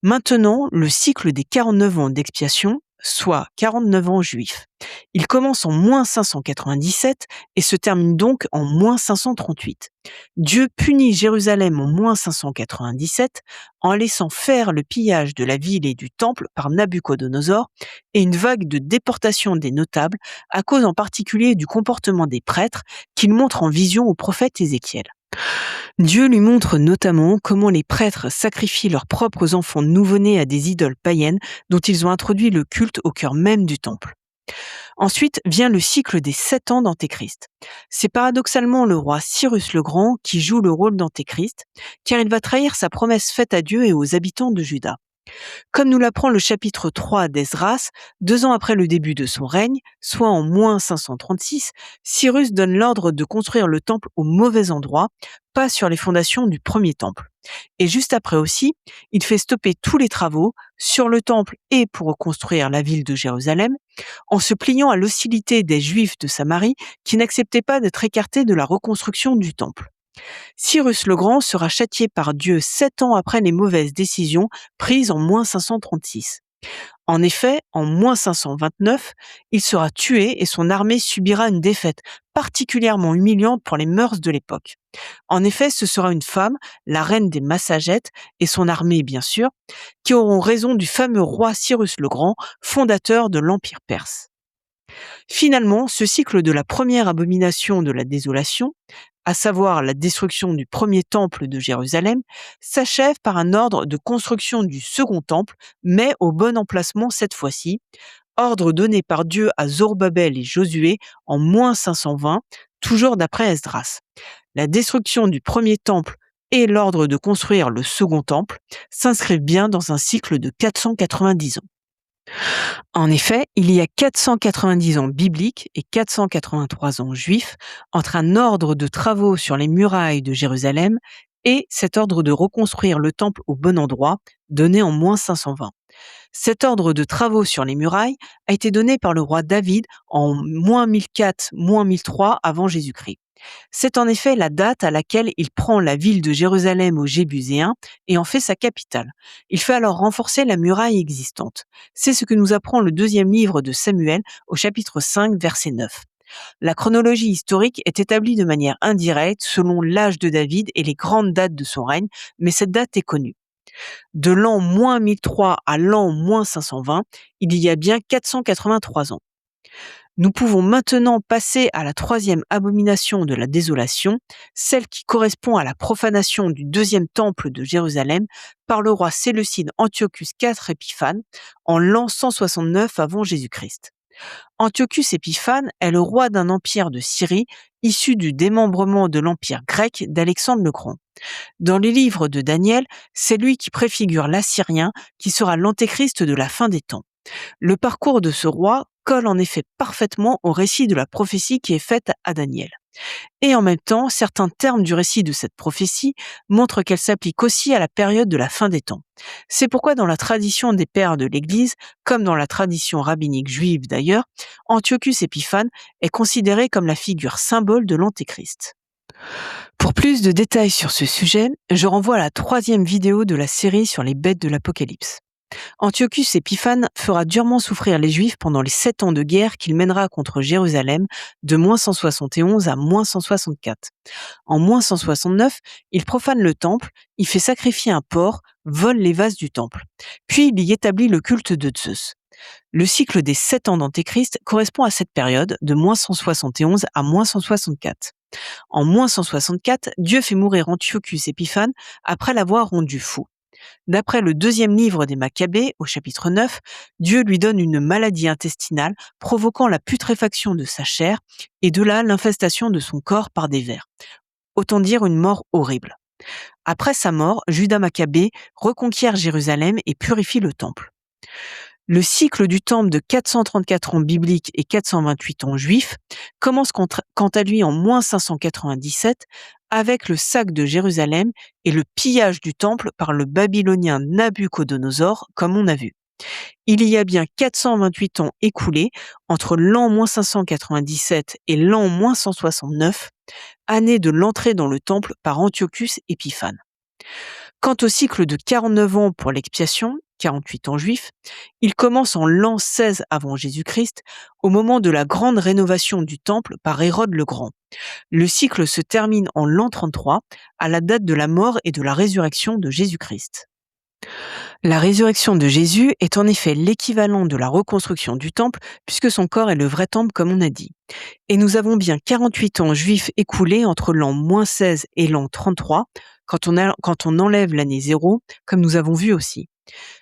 Maintenant, le cycle des 49 ans d'expiation, soit 49 ans juifs. Il commence en -597 et se termine donc en -538. Dieu punit Jérusalem en -597 en laissant faire le pillage de la ville et du temple par Nabuchodonosor et une vague de déportation des notables à cause en particulier du comportement des prêtres qu'il montre en vision au prophète Ézéchiel. Dieu lui montre notamment comment les prêtres sacrifient leurs propres enfants nouveau-nés à des idoles païennes dont ils ont introduit le culte au cœur même du temple. Ensuite vient le cycle des 7 ans d'Antéchrist. C'est paradoxalement le roi Cyrus le Grand qui joue le rôle d'Antéchrist, car il va trahir sa promesse faite à Dieu et aux habitants de Juda. Comme nous l'apprend le chapitre 3 d'Esdras, 2 ans après le début de son règne, soit en -536, Cyrus donne l'ordre de construire le temple au mauvais endroit, pas sur les fondations du premier temple. Et juste après aussi, il fait stopper tous les travaux sur le temple et pour reconstruire la ville de Jérusalem, en se pliant à l'hostilité des Juifs de Samarie qui n'acceptaient pas d'être écartés de la reconstruction du temple. Cyrus le Grand sera châtié par Dieu 7 ans après les mauvaises décisions prises en -536. En effet, en -529, il sera tué et son armée subira une défaite particulièrement humiliante pour les mœurs de l'époque. En effet, ce sera une femme, la reine des Massagètes, et son armée bien sûr, qui auront raison du fameux roi Cyrus le Grand, fondateur de l'Empire perse. Finalement, ce cycle de la première abomination de la désolation, à savoir la destruction du premier temple de Jérusalem, s'achève par un ordre de construction du second temple, mais au bon emplacement cette fois-ci, ordre donné par Dieu à Zorobabel et Josué en -520, toujours d'après Esdras. La destruction du premier temple et l'ordre de construire le second temple s'inscrivent bien dans un cycle de 490 ans. En effet, il y a 490 ans bibliques et 483 ans juifs entre un ordre de travaux sur les murailles de Jérusalem et cet ordre de reconstruire le temple au bon endroit, donné en -520. Cet ordre de travaux sur les murailles a été donné par le roi David en -1004, -1003 avant Jésus-Christ. C'est en effet la date à laquelle il prend la ville de Jérusalem aux Jébuséens et en fait sa capitale. Il fait alors renforcer la muraille existante. C'est ce que nous apprend le deuxième livre de Samuel au chapitre 5, verset 9. La chronologie historique est établie de manière indirecte selon l'âge de David et les grandes dates de son règne, mais cette date est connue. De l'an -1003 à l'an -520, il y a bien 483 ans. Nous pouvons maintenant passer à la troisième abomination de la désolation, celle qui correspond à la profanation du deuxième temple de Jérusalem par le roi séleucide Antiochus IV Épiphane en l'an 169 avant Jésus-Christ. Antiochus Épiphane est le roi d'un empire de Syrie issu du démembrement de l'empire grec d'Alexandre le Grand. Dans les livres de Daniel, c'est lui qui préfigure l'Assyrien qui sera l'antéchrist de la fin des temps. Le parcours de ce roi colle en effet parfaitement au récit de la prophétie qui est faite à Daniel. Et en même temps, certains termes du récit de cette prophétie montrent qu'elle s'applique aussi à la période de la fin des temps. C'est pourquoi dans la tradition des pères de l'Église, comme dans la tradition rabbinique juive d'ailleurs, Antiochus Épiphane est considéré comme la figure symbole de l'Antéchrist. Pour plus de détails sur ce sujet, je renvoie à la troisième vidéo de la série sur les bêtes de l'Apocalypse. Antiochus Épiphane fera durement souffrir les Juifs pendant les 7 ans de guerre qu'il mènera contre Jérusalem de -171 à -164. En -169, il profane le temple, y fait sacrifier un porc, vole les vases du temple. Puis il y établit le culte de Zeus. Le cycle des 7 ans d'Antéchrist correspond à cette période de -171 à -164. En -164, Dieu fait mourir Antiochus Épiphane après l'avoir rendu fou. D'après le deuxième livre des Maccabées, au chapitre 9, Dieu lui donne une maladie intestinale provoquant la putréfaction de sa chair et de là l'infestation de son corps par des vers. Autant dire une mort horrible. Après sa mort, Judas Maccabée reconquiert Jérusalem et purifie le temple. Le cycle du temple de 434 ans bibliques et 428 ans juifs commence quant à lui en -597 avec le sac de Jérusalem et le pillage du temple par le babylonien Nabuchodonosor, comme on a vu. Il y a bien 428 ans écoulés entre l'an -597 et l'an -169, année de l'entrée dans le temple par Antiochus Épiphane. Quant au cycle de 49 ans pour l'expiation, 48 ans juifs, il commence en l'an 16 avant Jésus-Christ, au moment de la grande rénovation du temple par Hérode le Grand. Le cycle se termine en l'an 33, à la date de la mort et de la résurrection de Jésus-Christ. La résurrection de Jésus est en effet l'équivalent de la reconstruction du temple, puisque son corps est le vrai temple comme on a dit. Et nous avons bien 48 ans juifs écoulés entre l'an -16 et l'an 33, quand on enlève l'année 0, comme nous avons vu aussi.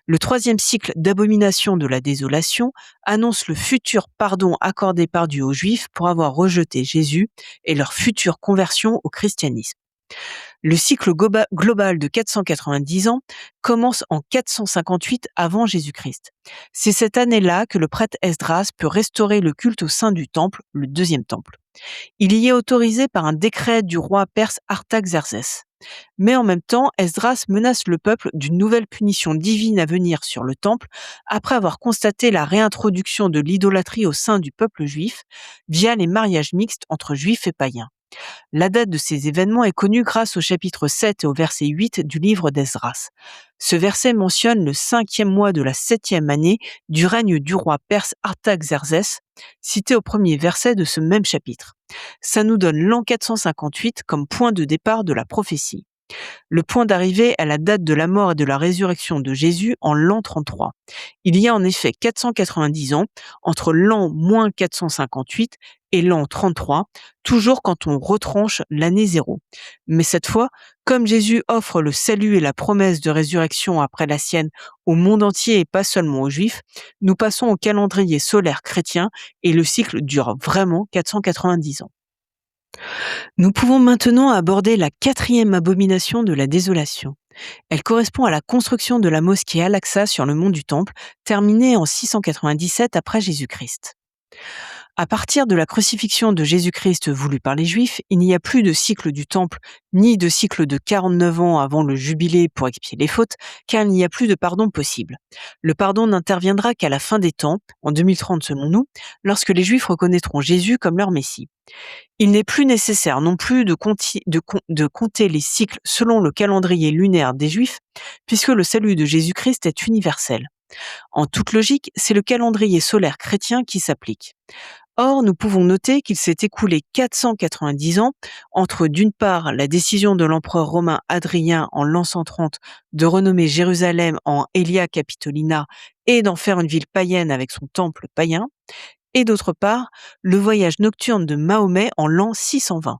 Le troisième cycle d'abomination de la désolation annonce le futur pardon accordé par Dieu aux Juifs pour avoir rejeté Jésus et leur future conversion au christianisme. Le cycle global de 490 ans commence en 458 avant Jésus-Christ. C'est cette année-là que le prêtre Esdras peut restaurer le culte au sein du temple, le deuxième temple. Il y est autorisé par un décret du roi perse Artaxerxès. Mais en même temps, Esdras menace le peuple d'une nouvelle punition divine à venir sur le temple après avoir constaté la réintroduction de l'idolâtrie au sein du peuple juif via les mariages mixtes entre juifs et païens. La date de ces événements est connue grâce au chapitre 7 et au verset 8 du livre d'Esdras. Ce verset mentionne le 5e mois de la 7e année du règne du roi perse Artaxerxès, cité au premier verset de ce même chapitre. Ça nous donne l'an 458 comme point de départ de la prophétie. Le point d'arrivée est la date de la mort et de la résurrection de Jésus en l'an 33. Il y a en effet 490 ans entre l'an -458 et l'an 33, toujours quand on retranche l'année 0. Mais cette fois, comme Jésus offre le salut et la promesse de résurrection après la sienne au monde entier et pas seulement aux Juifs, nous passons au calendrier solaire chrétien et le cycle dure vraiment 490 ans. Nous pouvons maintenant aborder la quatrième abomination de la désolation. Elle correspond à la construction de la mosquée Al-Aqsa sur le mont du Temple, terminée en 697 après Jésus-Christ. À partir de la crucifixion de Jésus-Christ voulue par les Juifs, il n'y a plus de cycle du temple, ni de cycle de 49 ans avant le jubilé pour expier les fautes, car il n'y a plus de pardon possible. Le pardon n'interviendra qu'à la fin des temps, en 2030 selon nous, lorsque les Juifs reconnaîtront Jésus comme leur Messie. Il n'est plus nécessaire non plus de compter les cycles selon le calendrier lunaire des Juifs, puisque le salut de Jésus-Christ est universel. En toute logique, c'est le calendrier solaire chrétien qui s'applique. Or, nous pouvons noter qu'il s'est écoulé 490 ans entre, d'une part, la décision de l'empereur romain Hadrien en l'an 130 de renommer Jérusalem en Aelia Capitolina et d'en faire une ville païenne avec son temple païen, et d'autre part, le voyage nocturne de Mahomet en l'an 620.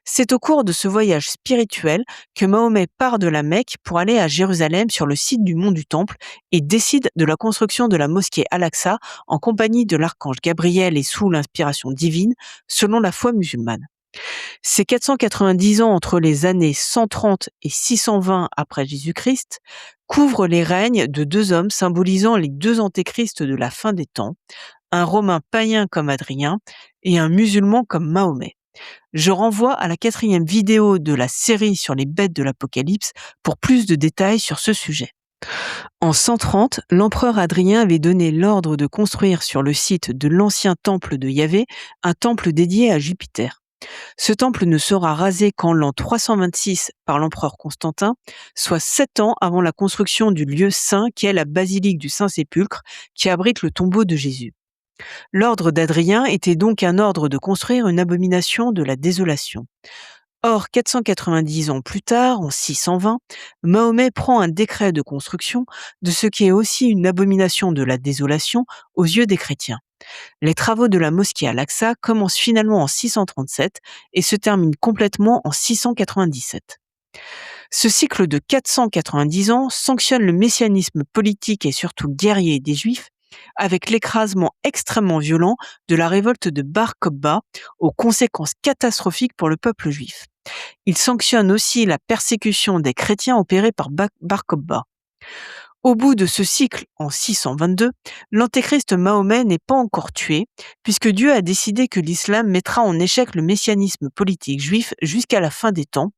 C'est au cours de ce voyage spirituel que Mahomet part de la Mecque pour aller à Jérusalem sur le site du mont du Temple et décide de la construction de la mosquée Al-Aqsa en compagnie de l'archange Gabriel et sous l'inspiration divine, selon la foi musulmane. Ces 490 ans entre les années 130 et 620 après Jésus-Christ couvrent les règnes de deux hommes symbolisant les deux antéchrists de la fin des temps, un romain païen comme Hadrien et un musulman comme Mahomet. Je renvoie à la 4e vidéo de la série sur les bêtes de l'Apocalypse pour plus de détails sur ce sujet. En 130, l'empereur Hadrien avait donné l'ordre de construire sur le site de l'ancien temple de Yahvé un temple dédié à Jupiter. Ce temple ne sera rasé qu'en l'an 326 par l'empereur Constantin, soit 7 ans avant la construction du lieu saint qu'est la basilique du Saint-Sépulcre qui abrite le tombeau de Jésus. L'ordre d'Adrien était donc un ordre de construire une abomination de la désolation. Or, 490 ans plus tard, en 620, Mahomet prend un décret de construction de ce qui est aussi une abomination de la désolation aux yeux des chrétiens. Les travaux de la mosquée Al-Aqsa commencent finalement en 637 et se terminent complètement en 697. Ce cycle de 490 ans sanctionne le messianisme politique et surtout guerrier des Juifs avec l'écrasement extrêmement violent de la révolte de Bar Kokhba aux conséquences catastrophiques pour le peuple juif. Il sanctionne aussi la persécution des chrétiens opérée par Bar Kokhba. Au bout de ce cycle, en 622, l'antéchrist Mahomet n'est pas encore tué, puisque Dieu a décidé que l'islam mettra en échec le messianisme politique juif jusqu'à la fin des temps,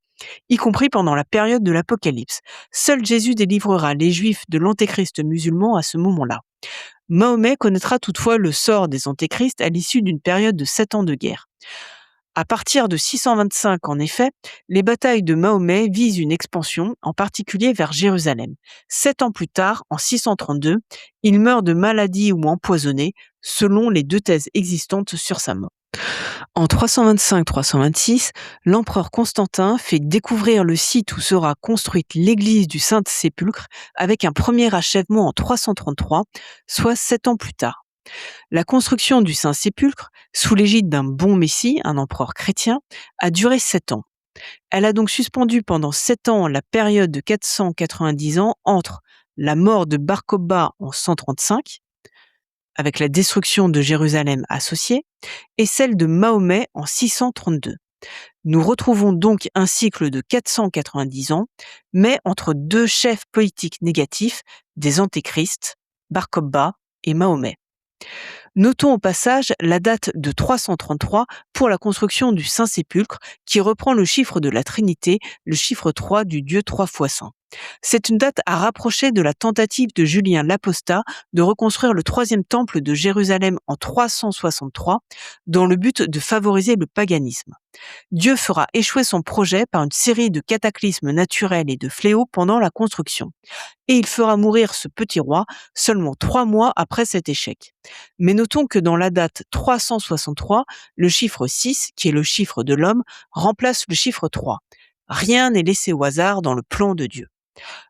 y compris pendant la période de l'Apocalypse. Seul Jésus délivrera les Juifs de l'antéchrist musulman à ce moment-là. Mahomet connaîtra toutefois le sort des antéchrists à l'issue d'une période de 7 ans de guerre. À partir de 625, en effet, les batailles de Mahomet visent une expansion, en particulier vers Jérusalem. 7 ans plus tard, en 632, il meurt de maladie ou empoisonné, selon les deux thèses existantes sur sa mort. En 325-326, l'empereur Constantin fait découvrir le site où sera construite l'église du Saint-Sépulcre avec un premier achèvement en 333, soit 7 ans plus tard. La construction du Saint-Sépulcre, sous l'égide d'un bon messie, un empereur chrétien, a duré 7 ans. Elle a donc suspendu pendant 7 ans la période de 490 ans entre la mort de Bar Kokhba en 135, avec la destruction de Jérusalem associée, et celle de Mahomet en 632. Nous retrouvons donc un cycle de 490 ans, mais entre deux chefs politiques négatifs, des antéchrists, Bar Kokhba et Mahomet. Notons au passage la date de 333 pour la construction du Saint-Sépulcre, qui reprend le chiffre de la Trinité, le chiffre 3 du Dieu 3 fois saint. C'est une date à rapprocher de la tentative de Julien l'Apostat de reconstruire le troisième temple de Jérusalem en 363, dans le but de favoriser le paganisme. Dieu fera échouer son projet par une série de cataclysmes naturels et de fléaux pendant la construction. Et il fera mourir ce petit roi seulement 3 mois après cet échec. Mais notons que dans la date 363, le chiffre 6, qui est le chiffre de l'homme, remplace le chiffre 3. Rien n'est laissé au hasard dans le plan de Dieu.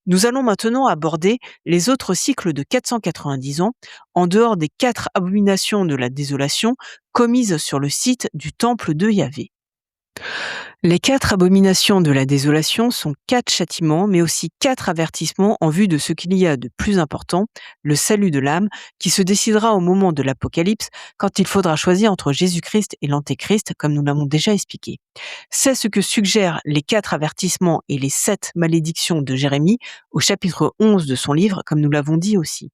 Nous allons maintenant aborder les autres cycles de 490 ans, en dehors des 4 abominations de la désolation commises sur le site du temple de Yahvé. Les 4 abominations de la désolation sont 4 châtiments, mais aussi 4 avertissements en vue de ce qu'il y a de plus important, le salut de l'âme, qui se décidera au moment de l'Apocalypse, quand il faudra choisir entre Jésus-Christ et l'Antéchrist, comme nous l'avons déjà expliqué. C'est ce que suggèrent les 4 avertissements et les 7 malédictions de Jérémie au chapitre 11 de son livre, comme nous l'avons dit aussi.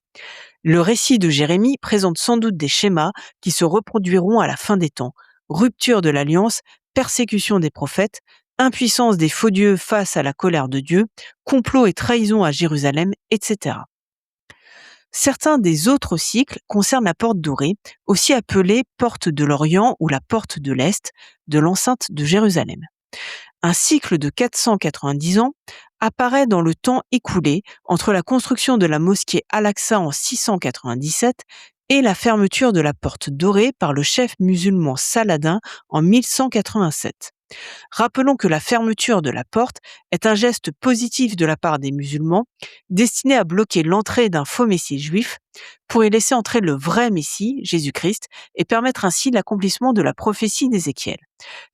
Le récit de Jérémie présente sans doute des schémas qui se reproduiront à la fin des temps. Rupture de l'alliance, persécution des prophètes, impuissance des faux dieux face à la colère de Dieu, complot et trahison à Jérusalem, etc. Certains des autres cycles concernent la porte dorée, aussi appelée porte de l'Orient ou la porte de l'Est, de l'enceinte de Jérusalem. Un cycle de 490 ans apparaît dans le temps écoulé entre la construction de la mosquée Al-Aqsa en 697 et la fermeture de la porte dorée par le chef musulman Saladin en 1187. Rappelons que la fermeture de la porte est un geste positif de la part des musulmans destiné à bloquer l'entrée d'un faux messie juif pour y laisser entrer le vrai messie, Jésus-Christ, et permettre ainsi l'accomplissement de la prophétie d'Ézéchiel.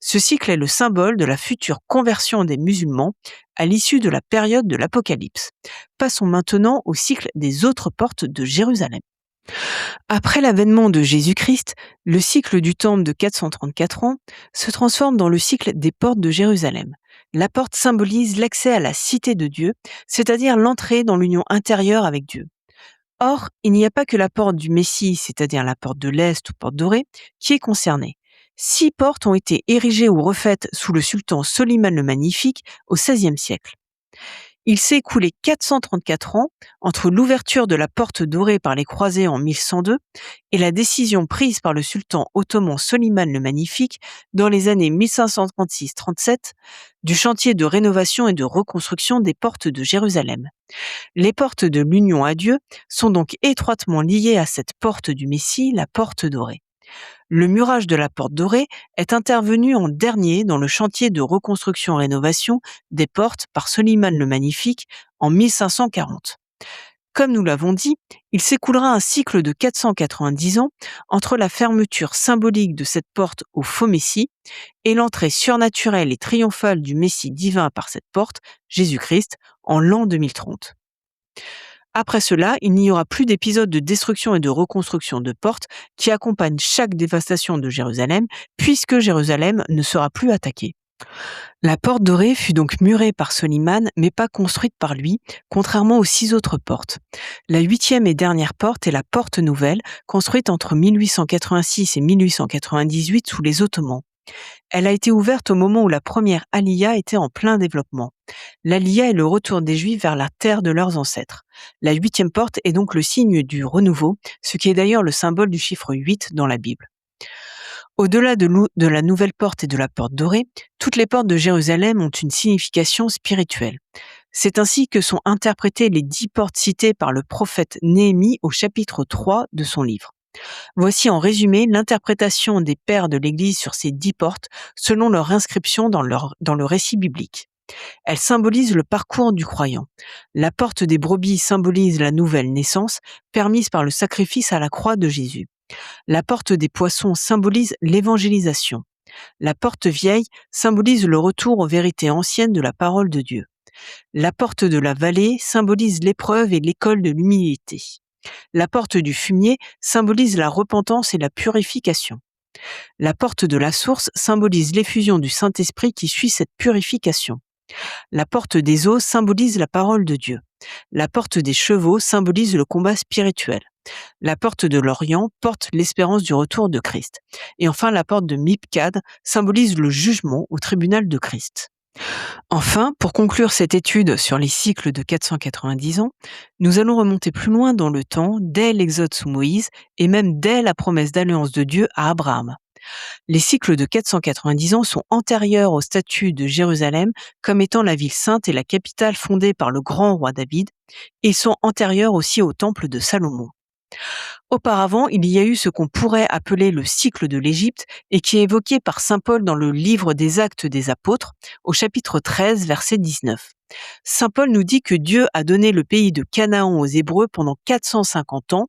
Ce cycle est le symbole de la future conversion des musulmans à l'issue de la période de l'Apocalypse. Passons maintenant au cycle des autres portes de Jérusalem. Après l'avènement de Jésus-Christ, le cycle du temple de 434 ans se transforme dans le cycle des portes de Jérusalem. La porte symbolise l'accès à la cité de Dieu, c'est-à-dire l'entrée dans l'union intérieure avec Dieu. Or, il n'y a pas que la porte du Messie, c'est-à-dire la porte de l'Est ou porte dorée, qui est concernée. 6 portes ont été érigées ou refaites sous le sultan Soliman le Magnifique au XVIe siècle. Il s'est écoulé 434 ans entre l'ouverture de la porte dorée par les croisés en 1102 et la décision prise par le sultan ottoman Soliman le Magnifique dans les années 1536-37 du chantier de rénovation et de reconstruction des portes de Jérusalem. Les portes de l'union à Dieu sont donc étroitement liées à cette porte du Messie, la porte dorée. Le murage de la porte dorée est intervenu en dernier dans le chantier de reconstruction-rénovation des portes par Soliman le Magnifique en 1540. Comme nous l'avons dit, il s'écoulera un cycle de 490 ans entre la fermeture symbolique de cette porte au faux Messie et l'entrée surnaturelle et triomphale du Messie divin par cette porte, Jésus-Christ, en l'an 2030. Après cela, il n'y aura plus d'épisodes de destruction et de reconstruction de portes qui accompagnent chaque dévastation de Jérusalem, puisque Jérusalem ne sera plus attaquée. La porte dorée fut donc murée par Soliman, mais pas construite par lui, contrairement aux 6 autres portes. La 8e et dernière porte est la porte nouvelle, construite entre 1886 et 1898 sous les Ottomans. Elle a été ouverte au moment où la première Aliyah était en plein développement. L'Aliyah est le retour des Juifs vers la terre de leurs ancêtres. La 8e porte est donc le signe du renouveau, ce qui est d'ailleurs le symbole du chiffre 8 dans la Bible. Au-delà de la nouvelle porte et de la porte dorée, toutes les portes de Jérusalem ont une signification spirituelle. C'est ainsi que sont interprétées les 10 portes citées par le prophète Néhémie au chapitre 3 de son livre. Voici en résumé l'interprétation des pères de l'Église sur ces 10 portes selon leur inscription dans le récit biblique. Elles symbolisent le parcours du croyant. La porte des brebis symbolise la nouvelle naissance permise par le sacrifice à la croix de Jésus. La porte des poissons symbolise l'évangélisation. La porte vieille symbolise le retour aux vérités anciennes de la parole de Dieu. La porte de la vallée symbolise l'épreuve et l'école de l'humilité. La porte du fumier symbolise la repentance et la purification. La porte de la source symbolise l'effusion du Saint-Esprit qui suit cette purification. La porte des eaux symbolise la parole de Dieu. La porte des chevaux symbolise le combat spirituel. La porte de l'Orient porte l'espérance du retour de Christ. Et enfin, la porte de Mipkad symbolise le jugement au tribunal de Christ. Enfin, pour conclure cette étude sur les cycles de 490 ans, nous allons remonter plus loin dans le temps, dès l'Exode sous Moïse, et même dès la promesse d'alliance de Dieu à Abraham. Les cycles de 490 ans sont antérieurs au statut de Jérusalem comme étant la ville sainte et la capitale fondée par le grand roi David, et sont antérieurs aussi au temple de Salomon. Auparavant, il y a eu ce qu'on pourrait appeler le cycle de l'Égypte et qui est évoqué par saint Paul dans le livre des Actes des Apôtres, au chapitre 13, verset 19. Saint Paul nous dit que Dieu a donné le pays de Canaan aux Hébreux pendant 450 ans,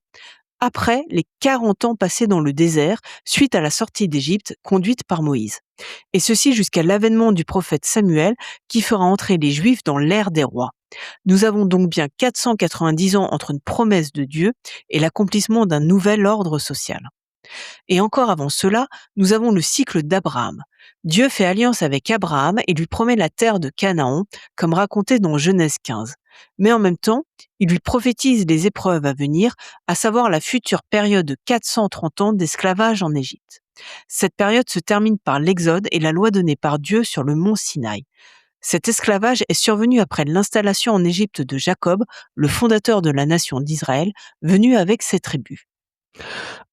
après les 40 ans passés dans le désert suite à la sortie d'Égypte conduite par Moïse. Et ceci jusqu'à l'avènement du prophète Samuel qui fera entrer les Juifs dans l'ère des rois. Nous avons donc bien 490 ans entre une promesse de Dieu et l'accomplissement d'un nouvel ordre social. Et encore avant cela, nous avons le cycle d'Abraham. Dieu fait alliance avec Abraham et lui promet la terre de Canaan, comme raconté dans Genèse 15. Mais en même temps, il lui prophétise les épreuves à venir, à savoir la future période de 430 ans d'esclavage en Égypte. Cette période se termine par l'Exode et la loi donnée par Dieu sur le mont Sinaï. Cet esclavage est survenu après l'installation en Égypte de Jacob, le fondateur de la nation d'Israël, venu avec ses tribus.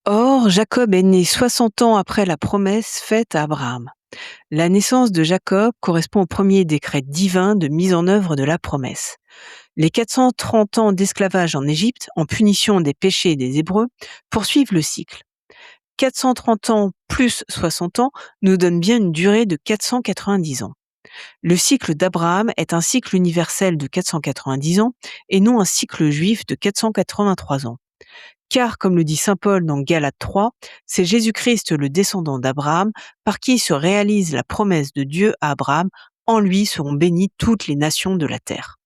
Or, Jacob est né 60 ans après la promesse faite à Abraham. La naissance de Jacob correspond au premier décret divin de mise en œuvre de la promesse. Les 430 ans d'esclavage en Égypte, en punition des péchés des Hébreux, poursuivent le cycle. 430 ans plus 60 ans nous donne bien une durée de 490 ans. Le cycle d'Abraham est un cycle universel de 490 ans et non un cycle juif de 483 ans. Car, comme le dit saint Paul dans Galates 3, c'est Jésus-Christ le descendant d'Abraham par qui se réalise la promesse de Dieu à Abraham, en lui seront bénies toutes les nations de la terre.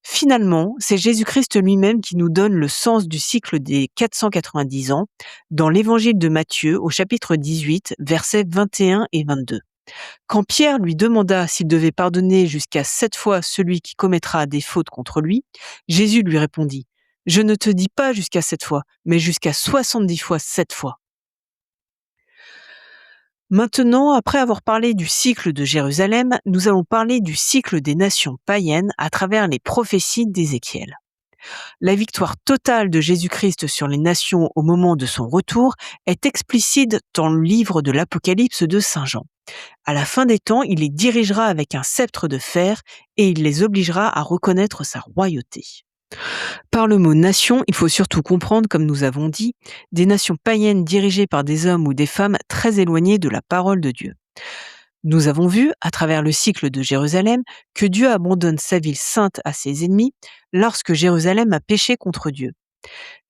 Finalement, c'est Jésus-Christ lui-même qui nous donne le sens du cycle des 490 ans dans l'évangile de Matthieu au chapitre 18, versets 21 et 22. Quand Pierre lui demanda s'il devait pardonner jusqu'à 7 fois celui qui commettra des fautes contre lui, Jésus lui répondit: « Je ne te dis pas jusqu'à 7 fois, mais jusqu'à 70 fois 7 fois. » Maintenant, après avoir parlé du cycle de Jérusalem, nous allons parler du cycle des nations païennes à travers les prophéties d'Ézéchiel. La victoire totale de Jésus-Christ sur les nations au moment de son retour est explicite dans le livre de l'Apocalypse de Saint Jean. À la fin des temps, il les dirigera avec un sceptre de fer et il les obligera à reconnaître sa royauté. Par le mot nation, il faut surtout comprendre, comme nous avons dit, des nations païennes dirigées par des hommes ou des femmes très éloignés de la parole de Dieu. Nous avons vu, à travers le cycle de Jérusalem, que Dieu abandonne sa ville sainte à ses ennemis lorsque Jérusalem a péché contre Dieu.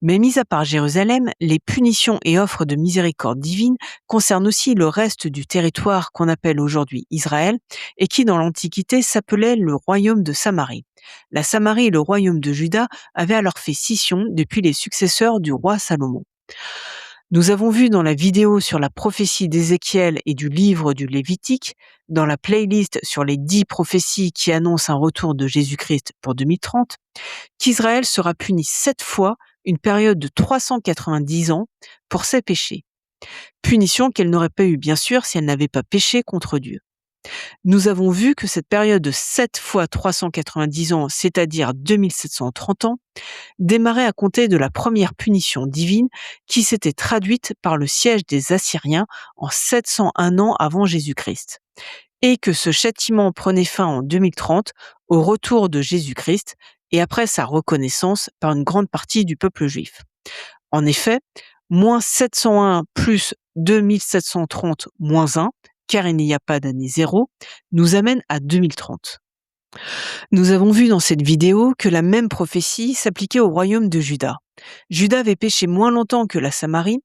Mais mis à part Jérusalem, les punitions et offres de miséricorde divine concernent aussi le reste du territoire qu'on appelle aujourd'hui Israël et qui dans l'Antiquité s'appelait le royaume de Samarie. La Samarie et le royaume de Juda avaient alors fait scission depuis les successeurs du roi Salomon. Nous avons vu dans la vidéo sur la prophétie d'Ézéchiel et du livre du Lévitique, dans la playlist sur les 10 prophéties qui annoncent un retour de Jésus-Christ pour 2030, qu'Israël sera puni 7 fois, une période de 390 ans, pour ses péchés. Punition qu'elle n'aurait pas eue bien sûr si elle n'avait pas péché contre Dieu. Nous avons vu que cette période de 7 fois 390 ans, c'est-à-dire 2730 ans, démarrait à compter de la première punition divine qui s'était traduite par le siège des Assyriens en 701 ans avant Jésus-Christ. Et que ce châtiment prenait fin en 2030 au retour de Jésus-Christ et après sa reconnaissance par une grande partie du peuple juif. En effet, moins 701 plus 2730 moins 1, car il n'y a pas d'année zéro, nous amène à 2030. Nous avons vu dans cette vidéo que la même prophétie s'appliquait au royaume de Juda. Juda avait péché moins longtemps que la Samarie,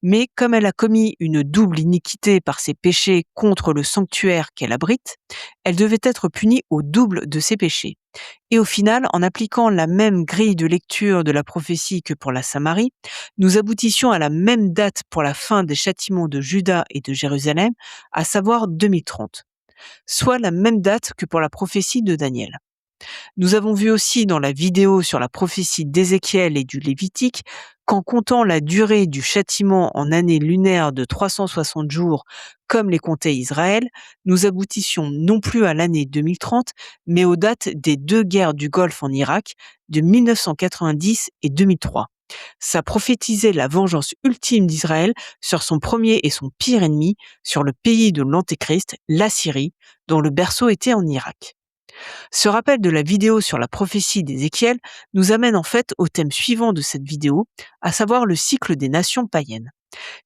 mais comme elle a commis une double iniquité par ses péchés contre le sanctuaire qu'elle abrite, elle devait être punie au double de ses péchés. Et au final, en appliquant la même grille de lecture de la prophétie que pour la Samarie, nous aboutissions à la même date pour la fin des châtiments de Juda et de Jérusalem, à savoir 2030, soit la même date que pour la prophétie de Daniel. Nous avons vu aussi dans la vidéo sur la prophétie d'Ézéchiel et du Lévitique qu'en comptant la durée du châtiment en années lunaires de 360 jours, comme les comptait Israël, nous aboutissions non plus à l'année 2030, mais aux dates des 2 guerres du Golfe en Irak de 1990 et 2003. Ça prophétisait la vengeance ultime d'Israël sur son premier et son pire ennemi, sur le pays de l'Antéchrist, la Syrie, dont le berceau était en Irak. Ce rappel de la vidéo sur la prophétie d'Ézéchiel nous amène en fait au thème suivant de cette vidéo, à savoir le cycle des nations païennes.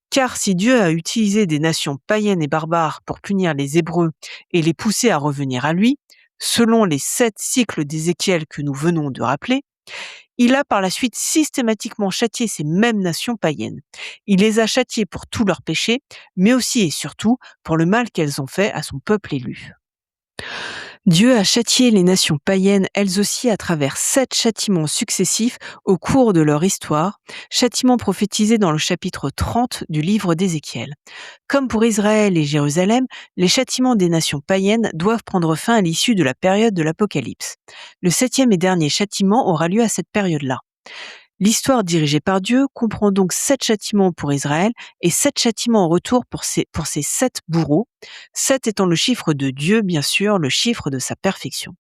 Car si Dieu a utilisé des nations païennes et barbares pour punir les Hébreux et les pousser à revenir à lui, selon les 7 cycles d'Ézéchiel que nous venons de rappeler, il a par la suite systématiquement châtié ces mêmes nations païennes. Il les a châtiées pour tous leurs péchés, mais aussi et surtout pour le mal qu'elles ont fait à son peuple élu. Dieu a châtié les nations païennes elles aussi à travers 7 châtiments successifs au cours de leur histoire, châtiments prophétisés dans le chapitre 30 du livre d'Ézéchiel. Comme pour Israël et Jérusalem, les châtiments des nations païennes doivent prendre fin à l'issue de la période de l'Apocalypse. Le 7e et dernier châtiment aura lieu à cette période-là. L'histoire dirigée par Dieu comprend donc 7 châtiments pour Israël et 7 châtiments en retour pour ces 7 bourreaux, 7 étant le chiffre de Dieu, bien sûr, le chiffre de sa perfection.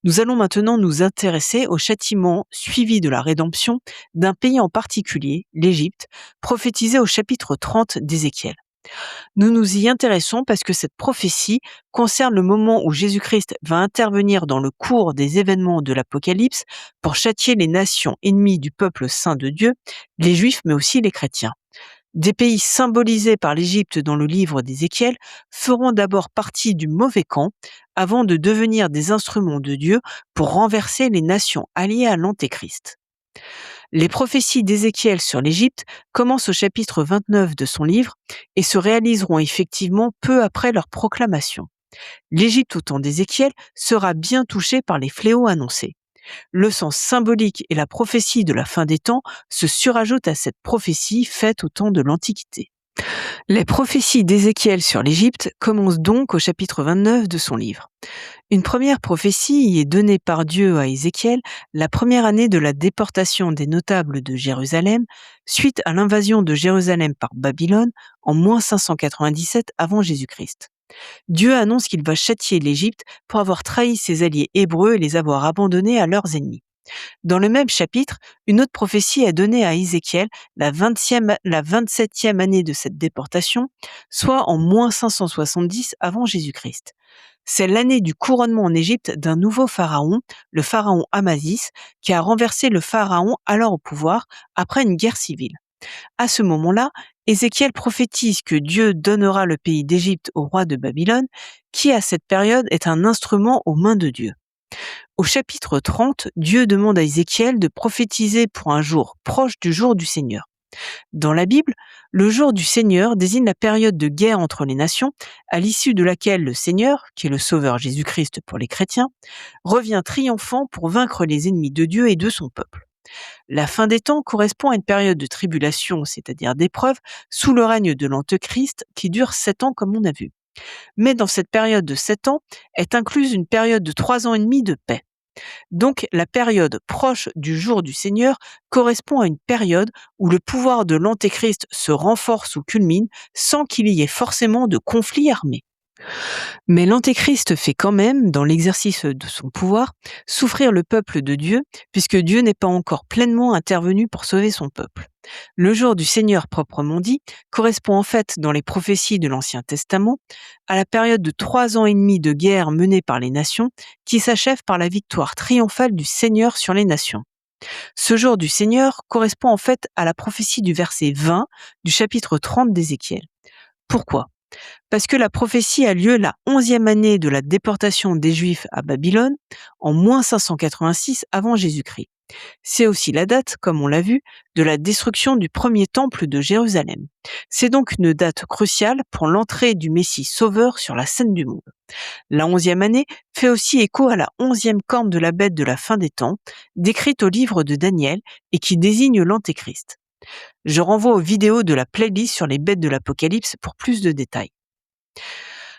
Nous allons maintenant nous intéresser au châtiment suivi de la rédemption d'un pays en particulier, l'Égypte, prophétisé au chapitre 30 d'Ézéchiel. Nous nous y intéressons parce que cette prophétie concerne le moment où Jésus-Christ va intervenir dans le cours des événements de l'Apocalypse pour châtier les nations ennemies du peuple saint de Dieu, les Juifs mais aussi les chrétiens. Des pays symbolisés par l'Égypte dans le livre d'Ézéchiel feront d'abord partie du mauvais camp avant de devenir des instruments de Dieu pour renverser les nations alliées à l'Antéchrist. Les prophéties d'Ézéchiel sur l'Égypte commencent au chapitre 29 de son livre et se réaliseront effectivement peu après leur proclamation. L'Égypte au temps d'Ézéchiel sera bien touchée par les fléaux annoncés. Le sens symbolique et la prophétie de la fin des temps se surajoutent à cette prophétie faite au temps de l'Antiquité. Les prophéties d'Ézéchiel sur l'Égypte commencent donc au chapitre 29 de son livre. Une première prophétie y est donnée par Dieu à Ézéchiel la première année de la déportation des notables de Jérusalem, suite à l'invasion de Jérusalem par Babylone en moins 597 avant Jésus-Christ. Dieu annonce qu'il va châtier l'Égypte pour avoir trahi ses alliés hébreux et les avoir abandonnés à leurs ennemis. Dans le même chapitre, une autre prophétie est donnée à Ézéchiel la 27e année de cette déportation, soit en moins 570 avant Jésus-Christ. C'est l'année du couronnement en Égypte d'un nouveau pharaon, le pharaon Amasis, qui a renversé le pharaon alors au pouvoir après une guerre civile. À ce moment-là, Ézéchiel prophétise que Dieu donnera le pays d'Égypte au roi de Babylone, qui à cette période est un instrument aux mains de Dieu. Au chapitre 30, Dieu demande à Ézéchiel de prophétiser pour un jour proche du jour du Seigneur. Dans la Bible, le jour du Seigneur désigne la période de guerre entre les nations, à l'issue de laquelle le Seigneur, qui est le Sauveur Jésus-Christ pour les chrétiens, revient triomphant pour vaincre les ennemis de Dieu et de son peuple. La fin des temps correspond à une période de tribulation, c'est-à-dire d'épreuve, sous le règne de l'Antéchrist, qui dure 7 ans comme on a vu. Mais dans cette période de 7 ans est incluse une période de 3 ans et demi de paix. Donc la période proche du jour du Seigneur correspond à une période où le pouvoir de l'Antéchrist se renforce ou culmine sans qu'il y ait forcément de conflit armé. Mais l'Antéchrist fait quand même, dans l'exercice de son pouvoir, souffrir le peuple de Dieu, puisque Dieu n'est pas encore pleinement intervenu pour sauver son peuple. Le jour du Seigneur proprement dit correspond en fait, dans les prophéties de l'Ancien Testament, à la période de 3 ans et demi de guerre menée par les nations, qui s'achève par la victoire triomphale du Seigneur sur les nations. Ce jour du Seigneur correspond en fait à la prophétie du verset 20 du chapitre 30 d'Ézéchiel. Pourquoi ? Parce que la prophétie a lieu la 11e année de la déportation des Juifs à Babylone, en moins 586 avant Jésus-Christ. C'est aussi la date, comme on l'a vu, de la destruction du premier temple de Jérusalem. C'est donc une date cruciale pour l'entrée du Messie sauveur sur la scène du monde. La 11e année fait aussi écho à la 11e corne de la bête de la fin des temps, décrite au livre de Daniel et qui désigne l'Antéchrist. Je renvoie aux vidéos de la playlist sur les bêtes de l'Apocalypse pour plus de détails.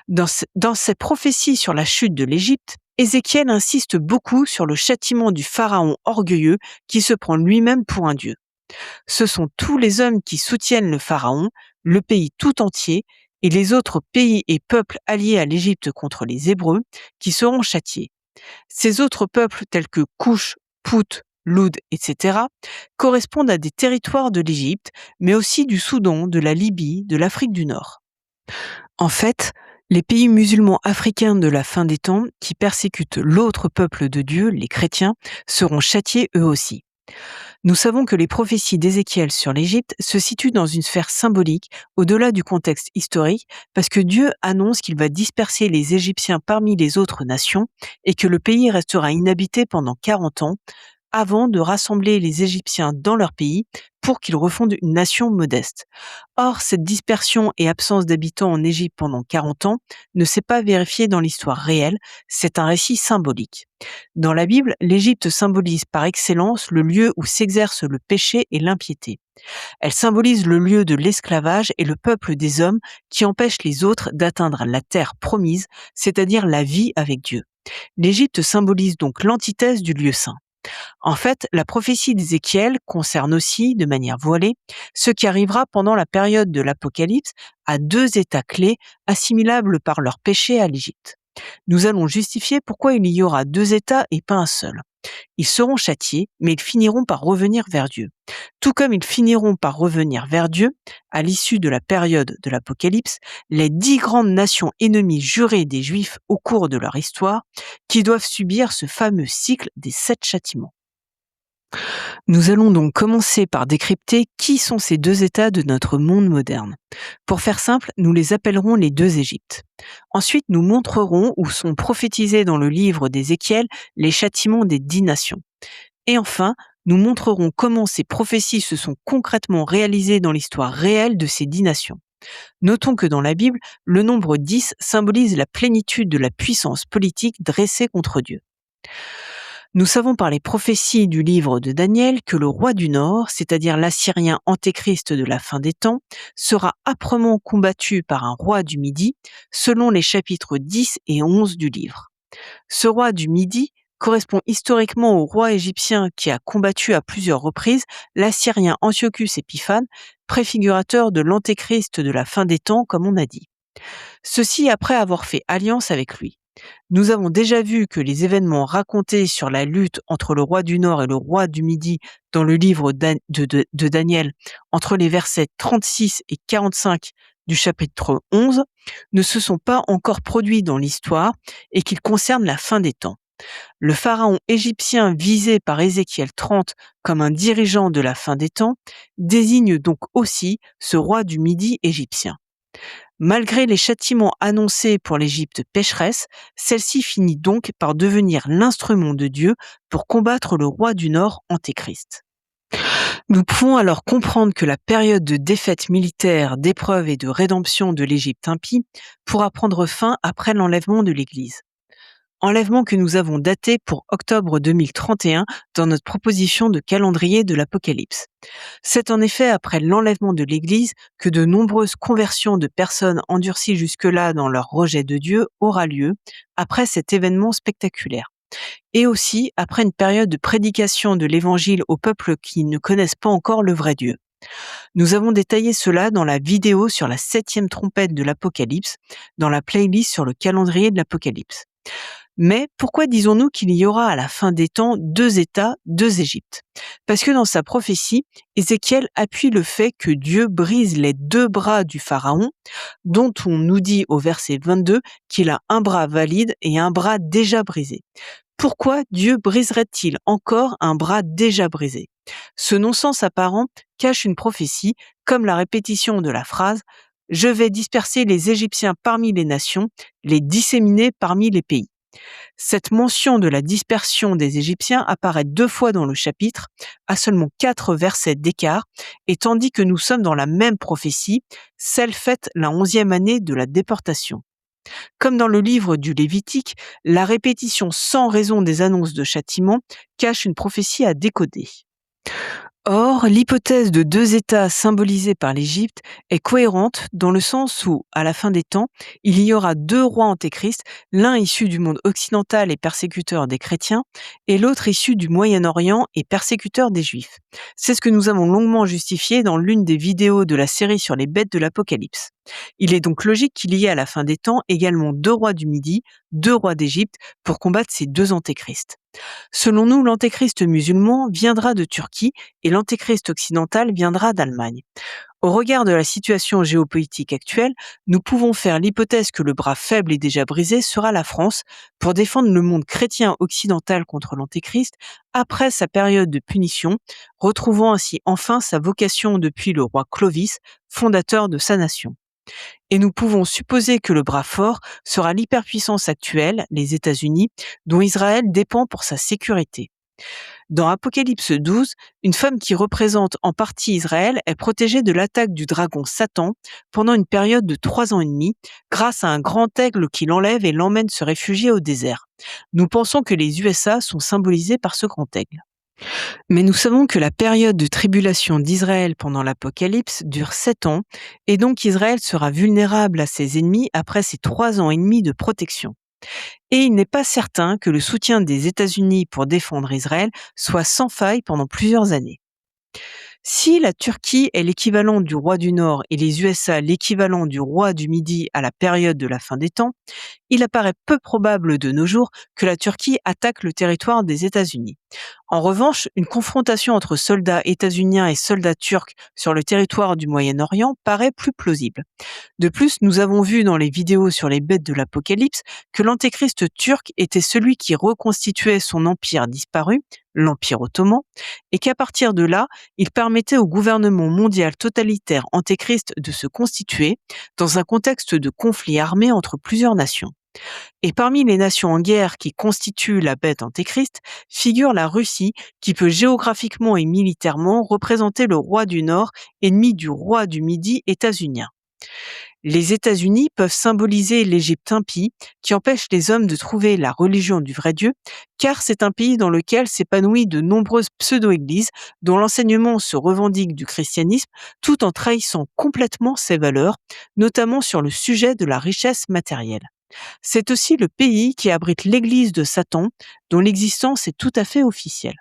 Dans ses prophéties sur la chute de l'Égypte, Ézéchiel insiste beaucoup sur le châtiment du pharaon orgueilleux qui se prend lui-même pour un dieu. Ce sont tous les hommes qui soutiennent le pharaon, le pays tout entier et les autres pays et peuples alliés à l'Égypte contre les Hébreux qui seront châtiés. Ces autres peuples tels que Couch, Pout, Loud, etc., correspondent à des territoires de l'Égypte, mais aussi du Soudan, de la Libye, de l'Afrique du Nord. En fait, les pays musulmans africains de la fin des temps, qui persécutent l'autre peuple de Dieu, les chrétiens, seront châtiés eux aussi. Nous savons que les prophéties d'Ézéchiel sur l'Égypte se situent dans une sphère symbolique, au-delà du contexte historique, parce que Dieu annonce qu'il va disperser les Égyptiens parmi les autres nations et que le pays restera inhabité pendant 40 ans, avant de rassembler les Égyptiens dans leur pays pour qu'ils refondent une nation modeste. Or, cette dispersion et absence d'habitants en Égypte pendant 40 ans ne s'est pas vérifiée dans l'histoire réelle, c'est un récit symbolique. Dans la Bible, l'Égypte symbolise par excellence le lieu où s'exerce le péché et l'impiété. Elle symbolise le lieu de l'esclavage et le peuple des hommes qui empêchent les autres d'atteindre la terre promise, c'est-à-dire la vie avec Dieu. L'Égypte symbolise donc l'antithèse du lieu saint. En fait, la prophétie d'Ézéchiel concerne aussi, de manière voilée, ce qui arrivera pendant la période de l'Apocalypse à deux états clés assimilables par leur péché à l'Égypte. Nous allons justifier pourquoi il y aura deux états et pas un seul. Ils seront châtiés, mais ils finiront par revenir vers Dieu. Tout comme ils finiront par revenir vers Dieu, à l'issue de la période de l'Apocalypse, les 10 grandes nations ennemies jurées des Juifs au cours de leur histoire, qui doivent subir ce fameux cycle des 7 châtiments. Nous allons donc commencer par décrypter qui sont ces deux états de notre monde moderne. Pour faire simple, nous les appellerons les deux Égyptes. Ensuite, nous montrerons où sont prophétisés dans le livre d'Ézéchiel les châtiments des 10 nations. Et enfin, nous montrerons comment ces prophéties se sont concrètement réalisées dans l'histoire réelle de ces 10 nations. Notons que dans la Bible, le nombre 10 symbolise la plénitude de la puissance politique dressée contre Dieu. Nous savons par les prophéties du livre de Daniel que le roi du Nord, c'est-à-dire l'Assyrien antéchrist de la fin des temps, sera âprement combattu par un roi du Midi, selon les chapitres 10 et 11 du livre. Ce roi du Midi correspond historiquement au roi égyptien qui a combattu à plusieurs reprises l'Assyrien Antiochus Épiphane, préfigurateur de l'antéchrist de la fin des temps, comme on a dit. Ceci après avoir fait alliance avec lui. Nous avons déjà vu que les événements racontés sur la lutte entre le roi du Nord et le roi du Midi dans le livre de Daniel, entre les versets 36 et 45 du chapitre 11, ne se sont pas encore produits dans l'histoire et qu'ils concernent la fin des temps. Le pharaon égyptien visé par Ézéchiel 30 comme un dirigeant de la fin des temps désigne donc aussi ce roi du Midi égyptien. Malgré les châtiments annoncés pour l'Égypte pécheresse, celle-ci finit donc par devenir l'instrument de Dieu pour combattre le roi du Nord antéchrist. Nous pouvons alors comprendre que la période de défaite militaire, d'épreuve et de rédemption de l'Égypte impie pourra prendre fin après l'enlèvement de l'Église. Enlèvement que nous avons daté pour octobre 2031 dans notre proposition de calendrier de l'Apocalypse. C'est en effet après l'enlèvement de l'Église que de nombreuses conversions de personnes endurcies jusque-là dans leur rejet de Dieu aura lieu, après cet événement spectaculaire. Et aussi après une période de prédication de l'Évangile aux peuples qui ne connaissent pas encore le vrai Dieu. Nous avons détaillé cela dans la vidéo sur la 7e trompette de l'Apocalypse, dans la playlist sur le calendrier de l'Apocalypse. Mais pourquoi disons-nous qu'il y aura à la fin des temps deux États, deux Égyptes? Parce que dans sa prophétie, Ézéchiel appuie le fait que Dieu brise les deux bras du Pharaon, dont on nous dit au verset 22 qu'il a un bras valide et un bras déjà brisé. Pourquoi Dieu briserait-il encore un bras déjà brisé? Ce non-sens apparent cache une prophétie, comme la répétition de la phrase « Je vais disperser les Égyptiens parmi les nations, les disséminer parmi les pays ». Cette mention de la dispersion des Égyptiens apparaît 2 fois dans le chapitre, à seulement 4 versets d'écart, et tandis que nous sommes dans la même prophétie, celle faite la 11e année de la déportation. Comme dans le livre du Lévitique, la répétition sans raison des annonces de châtiment cache une prophétie à décoder. Or, l'hypothèse de deux États symbolisés par l'Égypte est cohérente dans le sens où, à la fin des temps, il y aura deux rois antéchrist, l'un issu du monde occidental et persécuteur des chrétiens, et l'autre issu du Moyen-Orient et persécuteur des Juifs. C'est ce que nous avons longuement justifié dans l'une des vidéos de la série sur les bêtes de l'Apocalypse. Il est donc logique qu'il y ait à la fin des temps également deux rois du Midi, deux rois d'Égypte, pour combattre ces deux antéchrists. Selon nous, l'antéchrist musulman viendra de Turquie et l'antéchrist occidental viendra d'Allemagne. Au regard de la situation géopolitique actuelle, nous pouvons faire l'hypothèse que le bras faible et déjà brisé sera la France pour défendre le monde chrétien occidental contre l'antéchrist après sa période de punition, retrouvant ainsi enfin sa vocation depuis le roi Clovis, fondateur de sa nation. Et nous pouvons supposer que le bras fort sera l'hyperpuissance actuelle, les États-Unis, dont Israël dépend pour sa sécurité. Dans Apocalypse 12, une femme qui représente en partie Israël est protégée de l'attaque du dragon Satan pendant une période de 3 ans et demi grâce à un grand aigle qui l'enlève et l'emmène se réfugier au désert. Nous pensons que les USA sont symbolisés par ce grand aigle. Mais nous savons que la période de tribulation d'Israël pendant l'Apocalypse dure 7 ans, et donc Israël sera vulnérable à ses ennemis après ces 3 ans et demi de protection. Et il n'est pas certain que le soutien des États-Unis pour défendre Israël soit sans faille pendant plusieurs années. Si la Turquie est l'équivalent du roi du Nord et les USA l'équivalent du roi du Midi à la période de la fin des temps, il apparaît peu probable de nos jours que la Turquie attaque le territoire des États-Unis. En revanche, une confrontation entre soldats états-uniens et soldats turcs sur le territoire du Moyen-Orient paraît plus plausible. De plus, nous avons vu dans les vidéos sur les bêtes de l'Apocalypse que l'antéchrist turc était celui qui reconstituait son empire disparu, l'Empire ottoman, et qu'à partir de là, il permettait au gouvernement mondial totalitaire antéchrist de se constituer dans un contexte de conflit armé entre plusieurs nations. Et parmi les nations en guerre qui constituent la bête antéchrist, figure la Russie qui peut géographiquement et militairement représenter le roi du Nord, ennemi du roi du Midi états-unien. Les États-Unis peuvent symboliser l'Égypte impie qui empêche les hommes de trouver la religion du vrai Dieu, car c'est un pays dans lequel s'épanouissent de nombreuses pseudo-églises dont l'enseignement se revendique du christianisme tout en trahissant complètement ses valeurs, notamment sur le sujet de la richesse matérielle. C'est aussi le pays qui abrite l'église de Satan, dont l'existence est tout à fait officielle.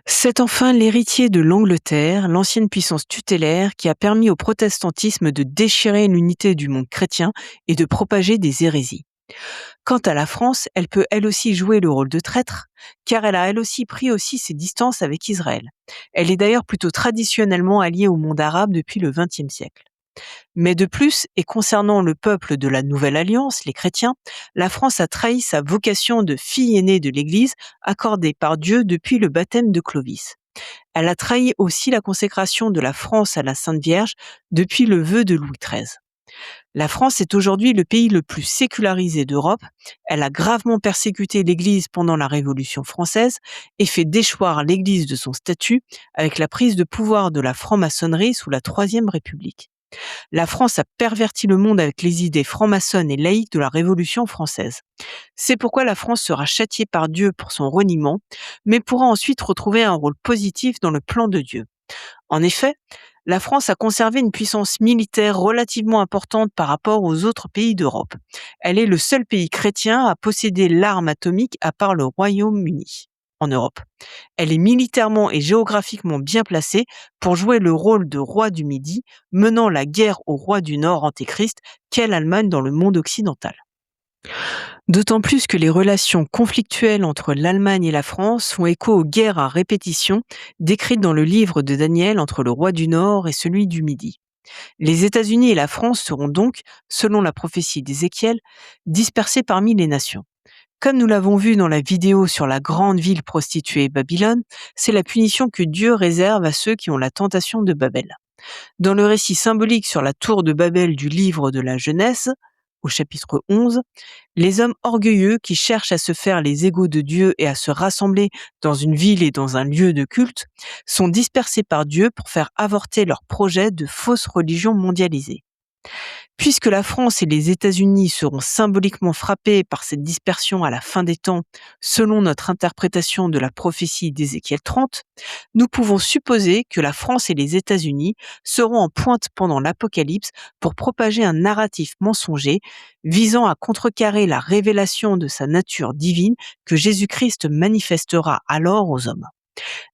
C'est enfin l'héritier de l'Angleterre, l'ancienne puissance tutélaire qui a permis au protestantisme de déchirer l'unité du monde chrétien et de propager des hérésies. Quant à la France, elle peut elle aussi jouer le rôle de traître, car elle a elle aussi pris ses distances avec Israël. Elle est d'ailleurs plutôt traditionnellement alliée au monde arabe depuis le XXe siècle. Mais de plus, et concernant le peuple de la Nouvelle Alliance, les chrétiens, la France a trahi sa vocation de fille aînée de l'Église accordée par Dieu depuis le baptême de Clovis. Elle a trahi aussi la consécration de la France à la Sainte Vierge depuis le vœu de Louis XIII. La France est aujourd'hui le pays le plus sécularisé d'Europe. Elle a gravement persécuté l'Église pendant la Révolution française et fait déchoir l'Église de son statut avec la prise de pouvoir de la franc-maçonnerie sous la Troisième République. La France a perverti le monde avec les idées franc-maçonnes et laïques de la Révolution française. C'est pourquoi la France sera châtiée par Dieu pour son reniement, mais pourra ensuite retrouver un rôle positif dans le plan de Dieu. En effet, la France a conservé une puissance militaire relativement importante par rapport aux autres pays d'Europe. Elle est le seul pays chrétien à posséder l'arme atomique à part le Royaume-Uni en Europe. Elle est militairement et géographiquement bien placée pour jouer le rôle de roi du Midi, menant la guerre au roi du Nord antéchrist qu'est l'Allemagne dans le monde occidental. D'autant plus que les relations conflictuelles entre l'Allemagne et la France font écho aux guerres à répétition décrites dans le livre de Daniel entre le roi du Nord et celui du Midi. Les États-Unis et la France seront donc, selon la prophétie d'Ézéchiel, dispersés parmi les nations. Comme nous l'avons vu dans la vidéo sur la grande ville prostituée Babylone, c'est la punition que Dieu réserve à ceux qui ont la tentation de Babel. Dans le récit symbolique sur la tour de Babel du livre de la Genèse, au chapitre 11, les hommes orgueilleux qui cherchent à se faire les égaux de Dieu et à se rassembler dans une ville et dans un lieu de culte sont dispersés par Dieu pour faire avorter leur projet de fausse religion mondialisée. Puisque la France et les États-Unis seront symboliquement frappés par cette dispersion à la fin des temps, selon notre interprétation de la prophétie d'Ézéchiel 30, nous pouvons supposer que la France et les États-Unis seront en pointe pendant l'Apocalypse pour propager un narratif mensonger visant à contrecarrer la révélation de sa nature divine que Jésus-Christ manifestera alors aux hommes.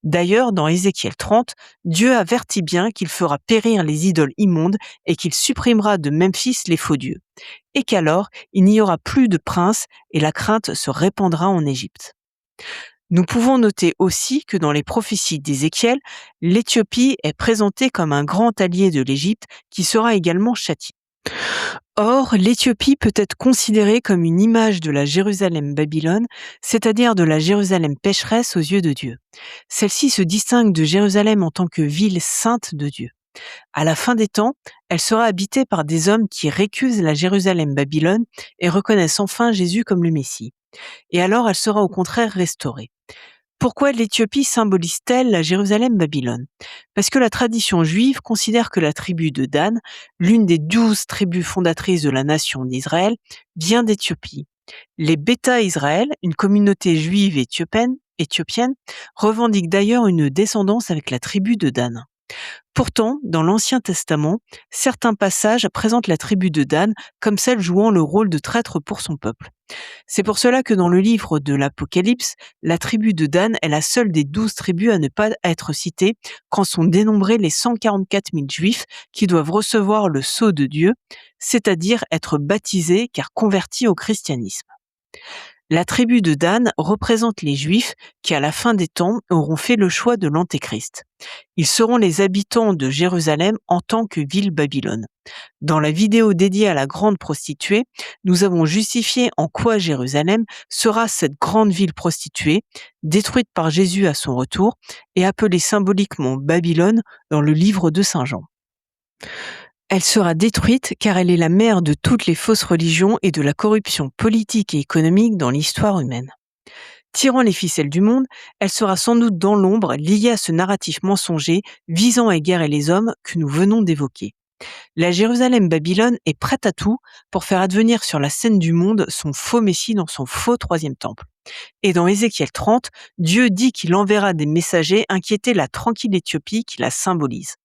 D'ailleurs, dans Ézéchiel 30, Dieu avertit bien qu'il fera périr les idoles immondes et qu'il supprimera de Memphis les faux dieux, et qu'alors il n'y aura plus de princes et la crainte se répandra en Égypte. Nous pouvons noter aussi que dans les prophéties d'Ézéchiel, l'Éthiopie est présentée comme un grand allié de l'Égypte qui sera également châtié. Or, l'Éthiopie peut être considérée comme une image de la Jérusalem-Babylone, c'est-à-dire de la Jérusalem pécheresse aux yeux de Dieu. Celle-ci se distingue de Jérusalem en tant que ville sainte de Dieu. À la fin des temps, elle sera habitée par des hommes qui récusent la Jérusalem-Babylone et reconnaissent enfin Jésus comme le Messie. Et alors elle sera au contraire restaurée. Pourquoi l'Éthiopie symbolise-t-elle la Jérusalem-Babylone? Parce que la tradition juive considère que la tribu de Dan, l'une des 12 tribus fondatrices de la nation d'Israël, vient d'Éthiopie. Les Beta Israël, une communauté juive éthiopienne, revendiquent d'ailleurs une descendance avec la tribu de Dan. Pourtant, dans l'Ancien Testament, certains passages présentent la tribu de Dan comme celle jouant le rôle de traître pour son peuple. C'est pour cela que dans le livre de l'Apocalypse, la tribu de Dan est la seule des 12 tribus à ne pas être citée quand sont dénombrés les 144 000 juifs qui doivent recevoir le sceau de Dieu, c'est-à-dire être baptisés car convertis au christianisme. La tribu de Dan représente les Juifs qui, à la fin des temps, auront fait le choix de l'Antéchrist. Ils seront les habitants de Jérusalem en tant que ville Babylone. Dans la vidéo dédiée à la grande prostituée, nous avons justifié en quoi Jérusalem sera cette grande ville prostituée, détruite par Jésus à son retour et appelée symboliquement Babylone dans le livre de Saint Jean. Elle sera détruite car elle est la mère de toutes les fausses religions et de la corruption politique et économique dans l'histoire humaine. Tirant les ficelles du monde, elle sera sans doute dans l'ombre liée à ce narratif mensonger visant à égarer les hommes que nous venons d'évoquer. La Jérusalem-Babylone est prête à tout pour faire advenir sur la scène du monde son faux messie dans son faux troisième temple. Et dans Ézéchiel 30, Dieu dit qu'il enverra des messagers inquiéter la tranquille Éthiopie qui la symbolise.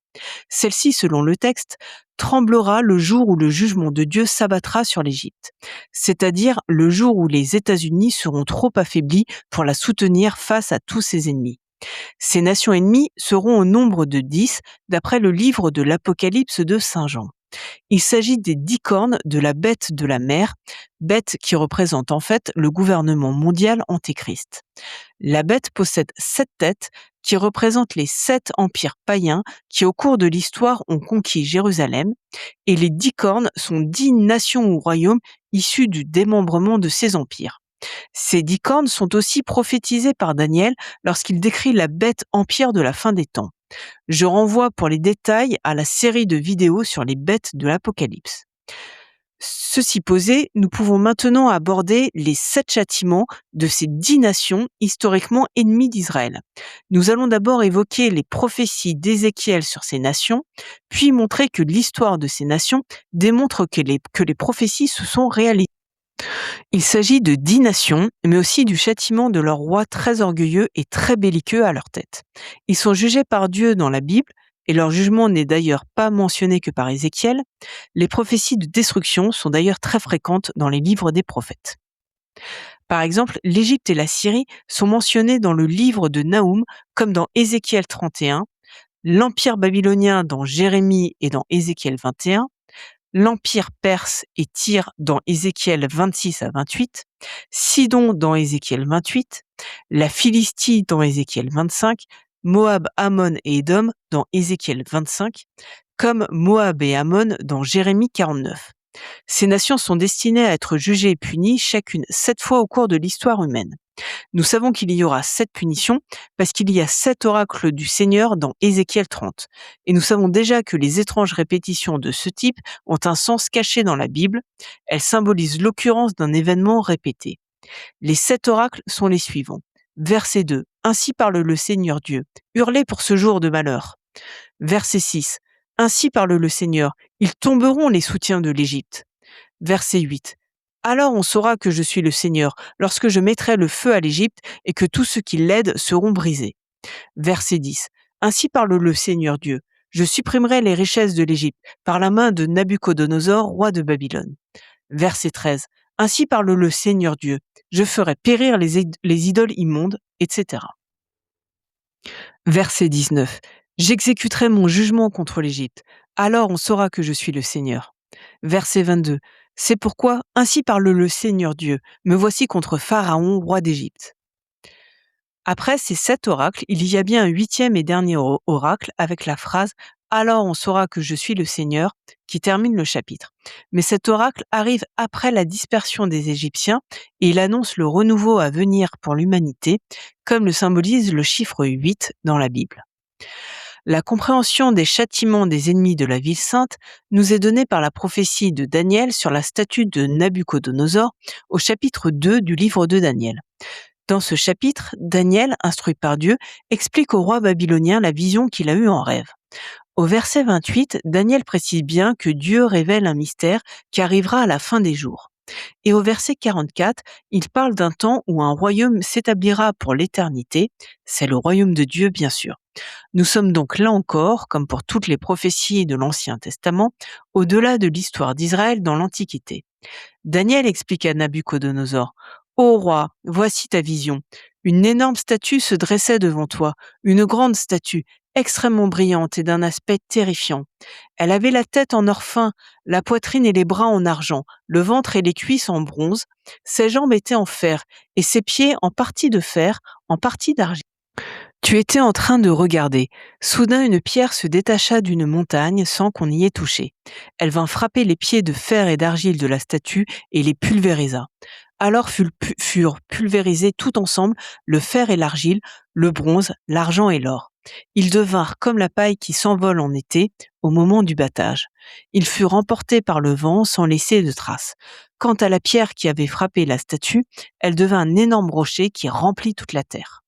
Celle-ci, selon le texte, tremblera le jour où le jugement de Dieu s'abattra sur l'Égypte, c'est-à-dire le jour où les États-Unis seront trop affaiblis pour la soutenir face à tous ses ennemis. Ces nations ennemies seront au nombre de 10, d'après le livre de l'Apocalypse de Saint Jean. Il s'agit des 10 cornes de la bête de la mer, bête qui représente en fait le gouvernement mondial antéchrist. La bête possède 7 têtes qui représentent les 7 empires païens qui au cours de l'histoire ont conquis Jérusalem, et les 10 cornes sont 10 nations ou royaumes issus du démembrement de ces empires. Ces 10 cornes sont aussi prophétisées par Daniel lorsqu'il décrit la bête empire de la fin des temps. Je renvoie pour les détails à la série de vidéos sur les bêtes de l'Apocalypse. Ceci posé, nous pouvons maintenant aborder les 7 châtiments de ces 10 nations historiquement ennemies d'Israël. Nous allons d'abord évoquer les prophéties d'Ézéchiel sur ces nations, puis montrer que l'histoire de ces nations démontre que les prophéties se sont réalisées. Il s'agit de 10 nations, mais aussi du châtiment de leurs rois très orgueilleux et très belliqueux à leur tête. Ils sont jugés par Dieu dans la Bible, et leur jugement n'est d'ailleurs pas mentionné que par Ézéchiel. Les prophéties de destruction sont d'ailleurs très fréquentes dans les livres des prophètes. Par exemple, l'Égypte et la Syrie sont mentionnées dans le livre de Naoum, comme dans Ézéchiel 31, l'Empire babylonien dans Jérémie et dans Ézéchiel 21, l'Empire perse et Tyr dans Ézéchiel 26 à 28, Sidon dans Ézéchiel 28, la Philistie dans Ézéchiel 25, Moab, Ammon et Édom dans Ézéchiel 25, comme Moab et Ammon dans Jérémie 49. Ces nations sont destinées à être jugées et punies chacune 7 fois au cours de l'histoire humaine. Nous savons qu'il y aura 7 punitions parce qu'il y a 7 oracles du Seigneur dans Ézéchiel 30. Et nous savons déjà que les étranges répétitions de ce type ont un sens caché dans la Bible. Elles symbolisent l'occurrence d'un événement répété. Les 7 oracles sont les suivants. Verset 2. Ainsi parle le Seigneur Dieu. Hurlez pour ce jour de malheur. Verset 6. Ainsi parle le Seigneur. Ils tomberont les soutiens de l'Égypte. Verset 8. Alors on saura que je suis le Seigneur, lorsque je mettrai le feu à l'Égypte et que tous ceux qui l'aident seront brisés. Verset 10. Ainsi parle le Seigneur Dieu. Je supprimerai les richesses de l'Égypte par la main de Nabuchodonosor, roi de Babylone. Verset 13. Ainsi parle le Seigneur Dieu. Je ferai périr les idoles immondes, etc. Verset 19. J'exécuterai mon jugement contre l'Égypte. Alors on saura que je suis le Seigneur. Verset 22. C'est pourquoi, ainsi parle le Seigneur Dieu, me voici contre Pharaon, roi d'Égypte. Après ces 7 oracles, il y a bien un 8e et dernier oracle avec la phrase « Alors on saura que je suis le Seigneur » qui termine le chapitre. Mais cet oracle arrive après la dispersion des Égyptiens et il annonce le renouveau à venir pour l'humanité, comme le symbolise le chiffre 8 dans la Bible. La compréhension des châtiments des ennemis de la ville sainte nous est donnée par la prophétie de Daniel sur la statue de Nabuchodonosor au chapitre 2 du livre de Daniel. Dans ce chapitre, Daniel, instruit par Dieu, explique au roi babylonien la vision qu'il a eue en rêve. Au verset 28, Daniel précise bien que Dieu révèle un mystère qui arrivera à la fin des jours. Et au verset 44, il parle d'un temps où un royaume s'établira pour l'éternité. C'est le royaume de Dieu, bien sûr. Nous sommes donc là encore, comme pour toutes les prophéties de l'Ancien Testament, au-delà de l'histoire d'Israël dans l'Antiquité. Daniel explique à Nabuchodonosor: Ô roi, voici ta vision. Une énorme statue se dressait devant toi, une grande statue, extrêmement brillante et d'un aspect terrifiant. Elle avait la tête en or fin, la poitrine et les bras en argent, le ventre et les cuisses en bronze, ses jambes étaient en fer, et ses pieds en partie de fer, en partie d'argile. Tu étais en train de regarder. Soudain, une pierre se détacha d'une montagne sans qu'on y ait touché. Elle vint frapper les pieds de fer et d'argile de la statue et les pulvérisa. Alors furent pulvérisés tout ensemble le fer et l'argile, le bronze, l'argent et l'or. Ils devinrent comme la paille qui s'envole en été au moment du battage. Ils furent emportés par le vent sans laisser de traces. Quant à la pierre qui avait frappé la statue, elle devint un énorme rocher qui remplit toute la terre.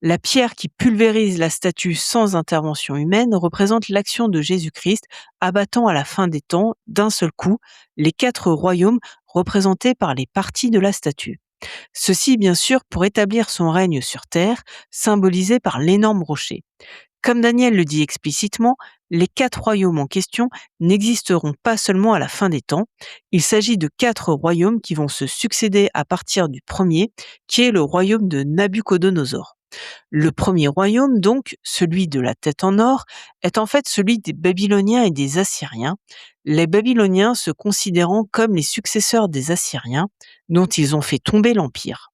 La pierre qui pulvérise la statue sans intervention humaine représente l'action de Jésus-Christ abattant à la fin des temps, d'un seul coup, les 4 royaumes représentés par les parties de la statue. Ceci, bien sûr, pour établir son règne sur terre, symbolisé par l'énorme rocher. Comme Daniel le dit explicitement, les 4 royaumes en question n'existeront pas seulement à la fin des temps. Il s'agit de 4 royaumes qui vont se succéder à partir du premier, qui est le royaume de Nabuchodonosor. Le premier royaume, donc, celui de la tête en or, est en fait celui des Babyloniens et des Assyriens, les Babyloniens se considérant comme les successeurs des Assyriens, dont ils ont fait tomber l'empire.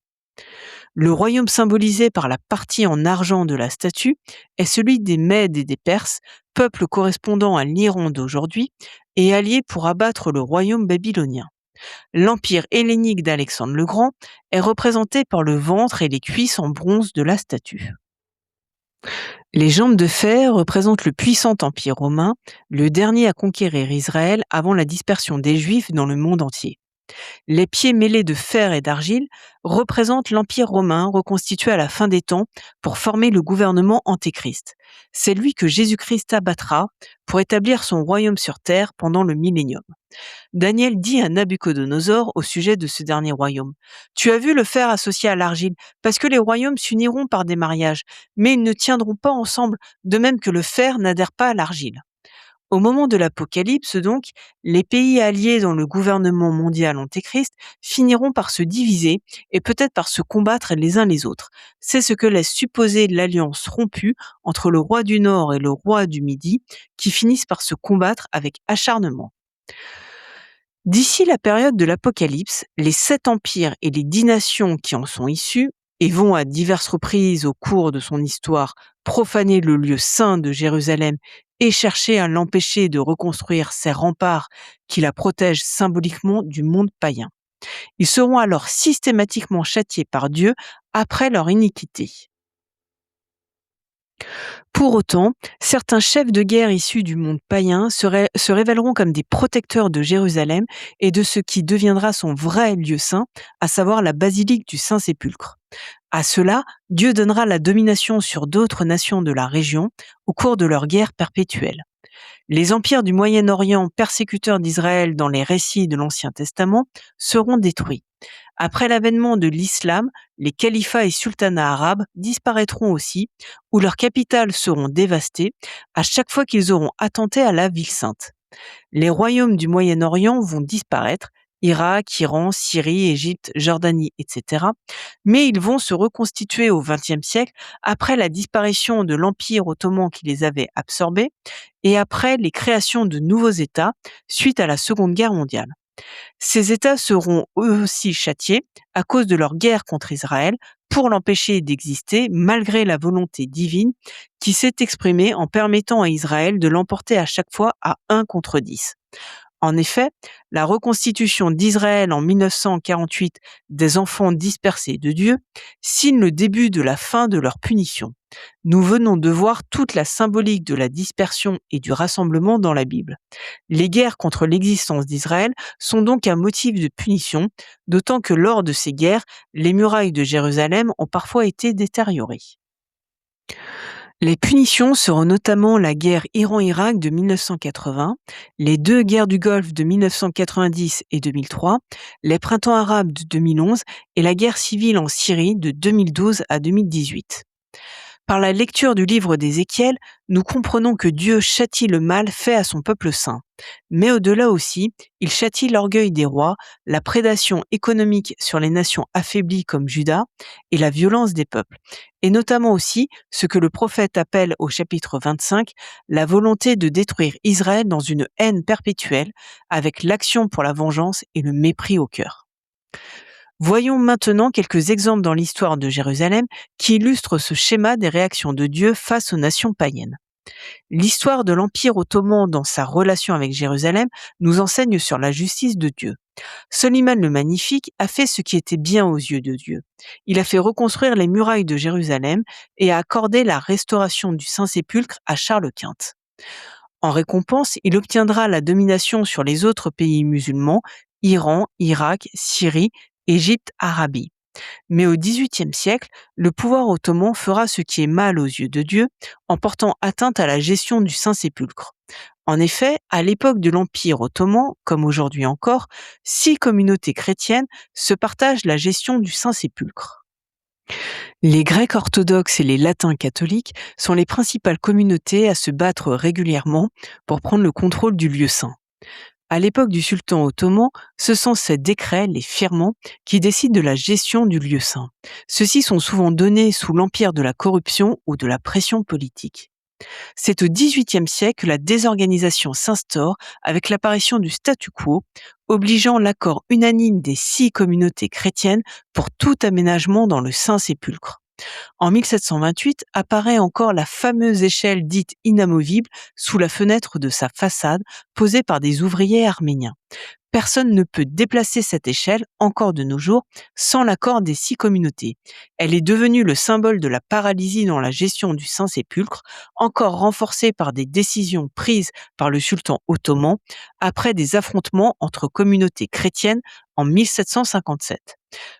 Le royaume symbolisé par la partie en argent de la statue est celui des Mèdes et des Perses, peuple correspondant à l'Iran d'aujourd'hui, et alliés pour abattre le royaume babylonien. L'empire hellénique d'Alexandre le Grand est représenté par le ventre et les cuisses en bronze de la statue. Les jambes de fer représentent le puissant empire romain, le dernier à conquérir Israël avant la dispersion des Juifs dans le monde entier. Les pieds mêlés de fer et d'argile représentent l'empire romain reconstitué à la fin des temps pour former le gouvernement antéchrist. C'est lui que Jésus-Christ abattra pour établir son royaume sur terre pendant le millénium. Daniel dit à Nabuchodonosor au sujet de ce dernier royaume: Tu as vu le fer associé à l'argile, parce que les royaumes s'uniront par des mariages, mais ils ne tiendront pas ensemble, de même que le fer n'adhère pas à l'argile. Au moment de l'Apocalypse, donc, les pays alliés dans le gouvernement mondial antéchrist finiront par se diviser et peut-être par se combattre les uns les autres. C'est ce que laisse supposer l'alliance rompue entre le roi du Nord et le roi du Midi, qui finissent par se combattre avec acharnement. D'ici la période de l'Apocalypse, les 7 empires et les 10 nations qui en sont issus et vont à diverses reprises au cours de son histoire profaner le lieu saint de Jérusalem et chercher à l'empêcher de reconstruire ses remparts qui la protègent symboliquement du monde païen. Ils seront alors systématiquement châtiés par Dieu après leur iniquité. Pour autant, certains chefs de guerre issus du monde païen se révéleront comme des protecteurs de Jérusalem et de ce qui deviendra son vrai lieu saint, à savoir la basilique du Saint-Sépulcre. À cela, Dieu donnera la domination sur d'autres nations de la région au cours de leur guerre perpétuelle. Les empires du Moyen-Orient persécuteurs d'Israël dans les récits de l'Ancien Testament seront détruits. Après l'avènement de l'islam, les califats et sultanats arabes disparaîtront aussi, ou leurs capitales seront dévastées à chaque fois qu'ils auront attenté à la ville sainte. Les royaumes du Moyen-Orient vont disparaître, Irak, Iran, Syrie, Égypte, Jordanie, etc. Mais ils vont se reconstituer au XXe siècle après la disparition de l'Empire ottoman qui les avait absorbés et après les créations de nouveaux États suite à la Seconde Guerre mondiale. Ces États seront eux aussi châtiés à cause de leur guerre contre Israël pour l'empêcher d'exister malgré la volonté divine qui s'est exprimée en permettant à Israël de l'emporter à chaque fois à 1 contre 10. En effet, la reconstitution d'Israël en 1948 des enfants dispersés de Dieu signe le début de la fin de leur punition. Nous venons de voir toute la symbolique de la dispersion et du rassemblement dans la Bible. Les guerres contre l'existence d'Israël sont donc un motif de punition, d'autant que lors de ces guerres, les murailles de Jérusalem ont parfois été détériorées. Les punitions seront notamment la guerre Iran-Irak de 1980, les deux guerres du Golfe de 1990 et 2003, les printemps arabes de 2011 et la guerre civile en Syrie de 2012 à 2018. Par la lecture du livre d'Ézéchiel, nous comprenons que Dieu châtie le mal fait à son peuple saint. Mais au-delà aussi, il châtie l'orgueil des rois, la prédation économique sur les nations affaiblies comme Juda et la violence des peuples. Et notamment aussi ce que le prophète appelle au chapitre 25, la volonté de détruire Israël dans une haine perpétuelle, avec l'action pour la vengeance et le mépris au cœur. Voyons maintenant quelques exemples dans l'histoire de Jérusalem qui illustrent ce schéma des réactions de Dieu face aux nations païennes. L'histoire de l'Empire ottoman dans sa relation avec Jérusalem nous enseigne sur la justice de Dieu. Soliman le Magnifique a fait ce qui était bien aux yeux de Dieu. Il a fait reconstruire les murailles de Jérusalem et a accordé la restauration du Saint-Sépulcre à Charles Quint. En récompense, il obtiendra la domination sur les autres pays musulmans, Iran, Irak, Syrie, Égypte, Arabie. Mais au XVIIIe siècle, le pouvoir ottoman fera ce qui est mal aux yeux de Dieu en portant atteinte à la gestion du Saint-Sépulcre. En effet, à l'époque de l'Empire ottoman, comme aujourd'hui encore, 6 communautés chrétiennes se partagent la gestion du Saint-Sépulcre. Les Grecs orthodoxes et les Latins catholiques sont les principales communautés à se battre régulièrement pour prendre le contrôle du lieu saint. À l'époque du sultan ottoman, ce sont ces décrets, les firmans, qui décident de la gestion du lieu saint. Ceux-ci sont souvent donnés sous l'empire de la corruption ou de la pression politique. C'est au XVIIIe siècle que la désorganisation s'instaure avec l'apparition du statu quo, obligeant l'accord unanime des 6 communautés chrétiennes pour tout aménagement dans le Saint-Sépulcre. En 1728 apparaît encore la fameuse échelle dite inamovible sous la fenêtre de sa façade, posée par des ouvriers arméniens. Personne ne peut déplacer cette échelle, encore de nos jours, sans l'accord des 6 communautés. Elle est devenue le symbole de la paralysie dans la gestion du Saint-Sépulcre, encore renforcée par des décisions prises par le sultan ottoman après des affrontements entre communautés chrétiennes en 1757.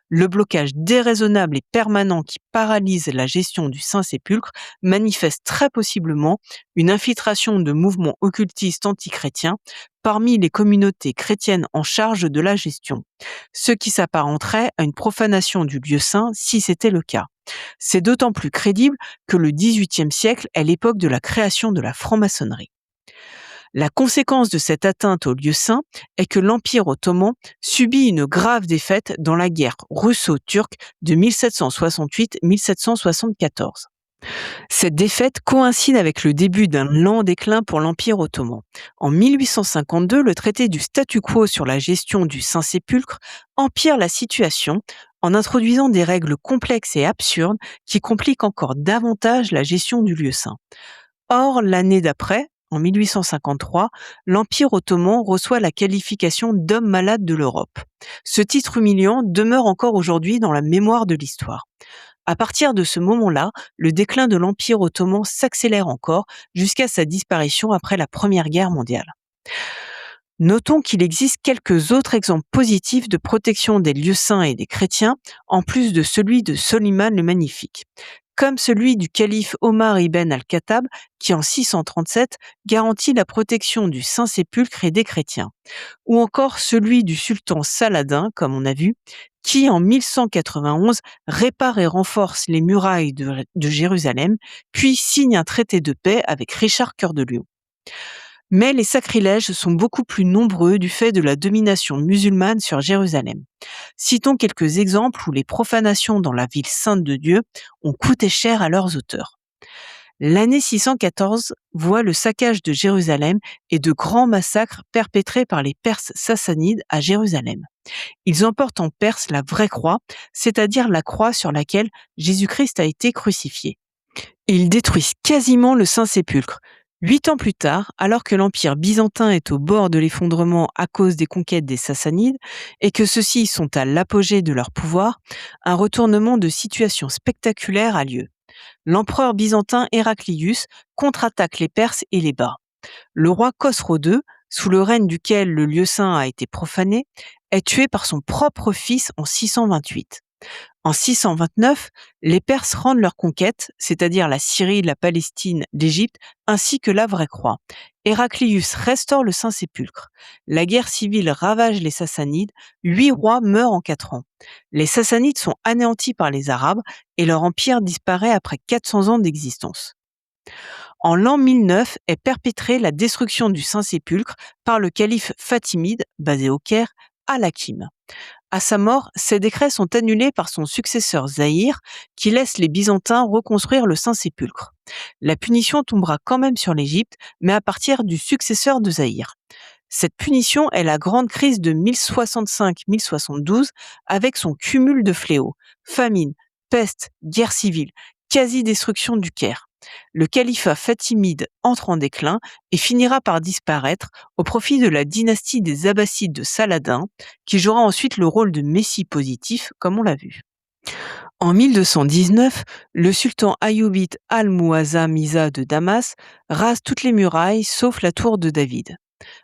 Le blocage déraisonnable et permanent qui paralyse la gestion du Saint-Sépulcre manifeste très possiblement une infiltration de mouvements occultistes antichrétiens parmi les communautés chrétiennes en charge de la gestion, ce qui s'apparenterait à une profanation du lieu saint si c'était le cas. C'est d'autant plus crédible que le XVIIIe siècle est l'époque de la création de la franc-maçonnerie. La conséquence de cette atteinte au lieu saint est que l'Empire ottoman subit une grave défaite dans la guerre russo-turque de 1768-1774. Cette défaite coïncide avec le début d'un lent déclin pour l'Empire ottoman. En 1852, le traité du statu quo sur la gestion du Saint-Sépulcre empire la situation en introduisant des règles complexes et absurdes qui compliquent encore davantage la gestion du lieu saint. Or, l'année d'après, en 1853, l'Empire ottoman reçoit la qualification d'homme malade de l'Europe. Ce titre humiliant demeure encore aujourd'hui dans la mémoire de l'histoire. À partir de ce moment-là, le déclin de l'Empire ottoman s'accélère encore jusqu'à sa disparition après la Première Guerre mondiale. Notons qu'il existe quelques autres exemples positifs de protection des lieux saints et des chrétiens, en plus de celui de Soliman le Magnifique, comme celui du calife Omar ibn al-Khattab qui en 637 garantit la protection du Saint-Sépulcre et des chrétiens, ou encore celui du sultan Saladin, comme on a vu, qui en 1191 répare et renforce les murailles de Jérusalem, puis signe un traité de paix avec Richard Cœur de Lion. Mais les sacrilèges sont beaucoup plus nombreux du fait de la domination musulmane sur Jérusalem. Citons quelques exemples où les profanations dans la ville sainte de Dieu ont coûté cher à leurs auteurs. L'année 614 voit le saccage de Jérusalem et de grands massacres perpétrés par les Perses sassanides à Jérusalem. Ils emportent en Perse la vraie croix, c'est-à-dire la croix sur laquelle Jésus-Christ a été crucifié. Ils détruisent quasiment le Saint-Sépulcre. 8 ans plus tard, alors que l'Empire byzantin est au bord de l'effondrement à cause des conquêtes des Sassanides et que ceux-ci sont à l'apogée de leur pouvoir, un retournement de situation spectaculaire a lieu. L'empereur byzantin Héraclius contre-attaque les Perses et les bat. Le roi Khosrow II, sous le règne duquel le lieu saint a été profané, est tué par son propre fils en 628. En 629, les Perses rendent leur conquête, c'est-à-dire la Syrie, la Palestine, l'Égypte, ainsi que la vraie croix. Héraclius restaure le Saint-Sépulcre. La guerre civile ravage les Sassanides, 8 rois meurent en 4 ans. Les Sassanides sont anéantis par les Arabes et leur empire disparaît après 400 ans d'existence. En l'an 1009 est perpétrée la destruction du Saint-Sépulcre par le calife fatimide, basé au Caire, Al-Hakim. À sa mort, ses décrets sont annulés par son successeur Zahir, qui laisse les Byzantins reconstruire le Saint-Sépulcre. La punition tombera quand même sur l'Égypte, mais à partir du successeur de Zahir. Cette punition est la grande crise de 1065-1072 avec son cumul de fléaux, famine, peste, guerre civile, quasi-destruction du Caire. Le califat fatimide entre en déclin et finira par disparaître au profit de la dynastie des Abbassides de Saladin, qui jouera ensuite le rôle de messie positif, comme on l'a vu. En 1219, le sultan ayoubite Al-Muazzam Isa de Damas rase toutes les murailles sauf la tour de David.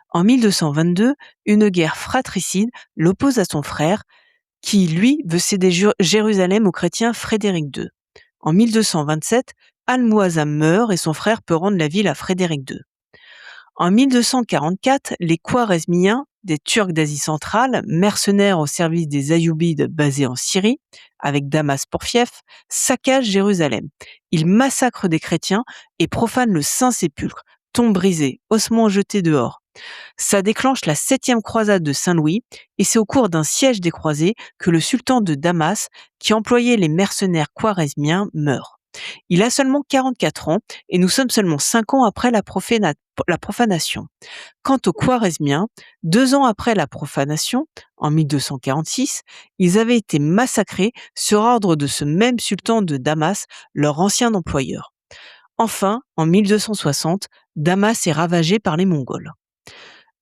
En 1222, une guerre fratricide l'oppose à son frère, qui, lui, veut céder Jérusalem au chrétien Frédéric II. En 1227, Al-Muazzam meurt et son frère peut rendre la ville à Frédéric II. En 1244, les Khwarezmiens, des Turcs d'Asie centrale, mercenaires au service des Ayyoubides basés en Syrie, avec Damas pour fief, saccagent Jérusalem. Ils massacrent des chrétiens et profanent le Saint-Sépulcre, tombes brisées, ossements jetés dehors. Ça déclenche la 7e croisade de Saint-Louis et c'est au cours d'un siège des croisés que le sultan de Damas, qui employait les mercenaires khwarezmiens, meurt. Il a seulement 44 ans et nous sommes seulement 5 ans après la profanation. Quant aux Khwarezmiens, 2 ans après la profanation, en 1246, ils avaient été massacrés sur ordre de ce même sultan de Damas, leur ancien employeur. Enfin, en 1260, Damas est ravagé par les Mongols.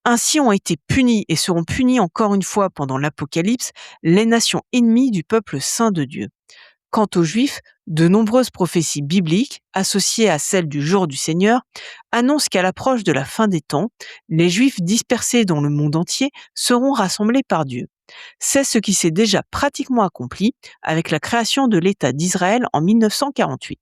Ainsi ont été punis et seront punis encore une fois pendant l'Apocalypse les nations ennemies du peuple saint de Dieu. Quant aux Juifs, de nombreuses prophéties bibliques, associées à celles du jour du Seigneur, annoncent qu'à l'approche de la fin des temps, les Juifs dispersés dans le monde entier seront rassemblés par Dieu. C'est ce qui s'est déjà pratiquement accompli avec la création de l'État d'Israël en 1948.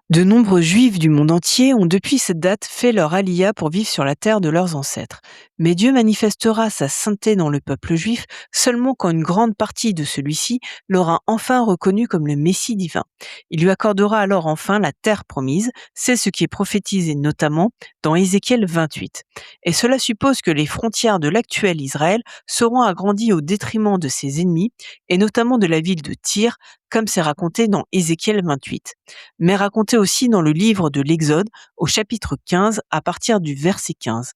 De nombreux Juifs du monde entier ont depuis cette date fait leur aliyah pour vivre sur la terre de leurs ancêtres. Mais Dieu manifestera sa sainteté dans le peuple juif seulement quand une grande partie de celui-ci l'aura enfin reconnu comme le Messie divin. Il lui accordera alors enfin la terre promise, c'est ce qui est prophétisé notamment dans Ézéchiel 28. Et cela suppose que les frontières de l'actuel Israël seront agrandies au détriment de ses ennemis, et notamment de la ville de Tyr, comme c'est raconté dans Ézéchiel 28, mais raconté aussi dans le livre de l'Exode au chapitre 15 à partir du verset 15.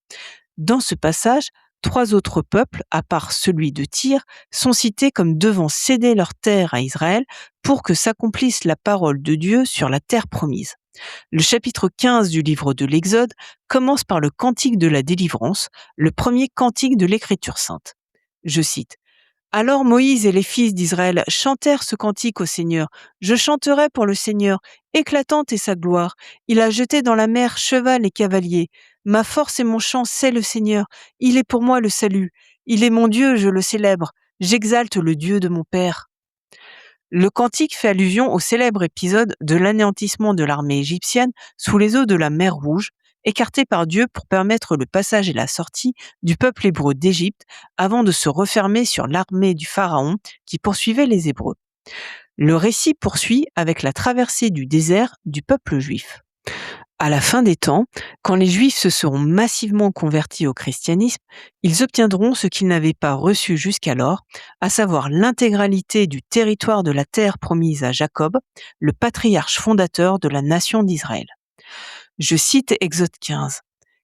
Dans ce passage, 3 autres peuples, à part celui de Tyr, sont cités comme devant céder leur terre à Israël pour que s'accomplisse la parole de Dieu sur la terre promise. Le chapitre 15 du livre de l'Exode commence par le cantique de la délivrance, le premier cantique de l'Écriture sainte. Je cite: alors Moïse et les fils d'Israël chantèrent ce cantique au Seigneur. Je chanterai pour le Seigneur, éclatante est sa gloire. Il a jeté dans la mer cheval et cavalier. Ma force et mon chant, c'est le Seigneur. Il est pour moi le salut. Il est mon Dieu, je le célèbre. J'exalte le Dieu de mon Père. Le cantique fait allusion au célèbre épisode de l'anéantissement de l'armée égyptienne sous les eaux de la mer Rouge, écartée par Dieu pour permettre le passage et la sortie du peuple hébreu d'Égypte avant de se refermer sur l'armée du Pharaon qui poursuivait les Hébreux. Le récit poursuit avec la traversée du désert du peuple juif. À la fin des temps, quand les Juifs se seront massivement convertis au christianisme, ils obtiendront ce qu'ils n'avaient pas reçu jusqu'alors, à savoir l'intégralité du territoire de la terre promise à Jacob, le patriarche fondateur de la nation d'Israël. Je cite Exode 15.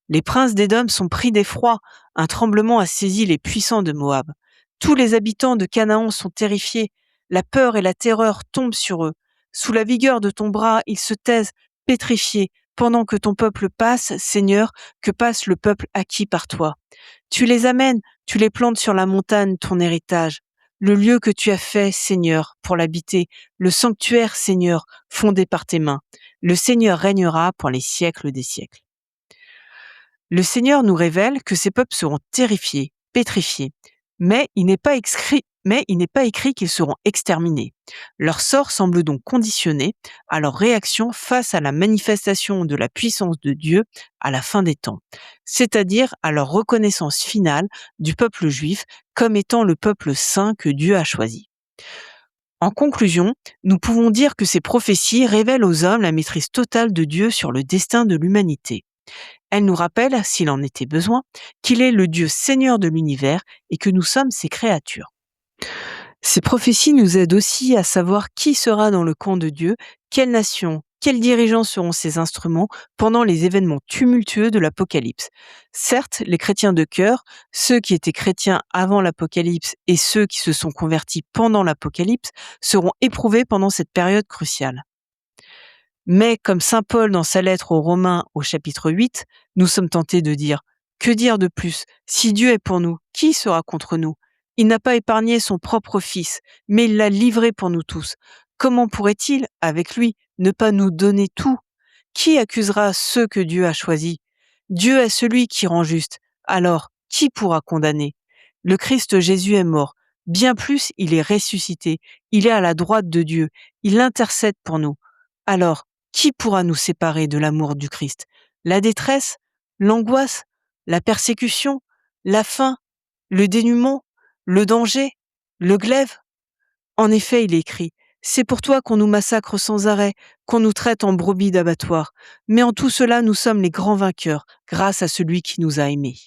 Les princes d'Édom sont pris d'effroi, un tremblement a saisi les puissants de Moab. Tous les habitants de Canaan sont terrifiés, la peur et la terreur tombent sur eux. Sous la vigueur de ton bras, ils se taisent, pétrifiés, Pendant que ton peuple passe, Seigneur, que passe le peuple acquis par toi. Tu les amènes, tu les plantes sur la montagne, ton héritage. Le lieu que tu as fait, Seigneur, pour l'habiter, le sanctuaire, Seigneur, fondé par tes mains. Le Seigneur régnera pour les siècles des siècles. Le Seigneur nous révèle que ces peuples seront terrifiés, pétrifiés, mais il n'est pas écrit qu'ils seront exterminés. Leur sort semble donc conditionné à leur réaction face à la manifestation de la puissance de Dieu à la fin des temps, c'est-à-dire à leur reconnaissance finale du peuple juif comme étant le peuple saint que Dieu a choisi. En conclusion, nous pouvons dire que ces prophéties révèlent aux hommes la maîtrise totale de Dieu sur le destin de l'humanité. Elle nous rappelle, s'il en était besoin, qu'il est le Dieu Seigneur de l'univers et que nous sommes ses créatures. Ces prophéties nous aident aussi à savoir qui sera dans le camp de Dieu, quelle nation, quels dirigeants seront ses instruments pendant les événements tumultueux de l'Apocalypse. Certes, les chrétiens de cœur, ceux qui étaient chrétiens avant l'Apocalypse et ceux qui se sont convertis pendant l'Apocalypse, seront éprouvés pendant cette période cruciale. Mais comme saint Paul dans sa lettre aux Romains au chapitre 8, nous sommes tentés de dire « Que dire de plus? Si Dieu est pour nous, qui sera contre nous? Il n'a pas épargné son propre Fils, mais il l'a livré pour nous tous. Comment pourrait-il, avec lui, ne pas nous donner tout? Qui accusera ceux que Dieu a choisis? Dieu est celui qui rend juste. Alors, qui pourra condamner? Le Christ Jésus est mort. Bien plus, il est ressuscité. Il est à la droite de Dieu. Il intercède pour nous. Alors, qui pourra nous séparer de l'amour du Christ? La détresse? L'angoisse? La persécution? La faim? Le dénuement? Le danger? Le glaive? En effet, il est écrit, c'est pour toi qu'on nous massacre sans arrêt, qu'on nous traite en brebis d'abattoir. Mais en tout cela, nous sommes les grands vainqueurs, grâce à celui qui nous a aimés.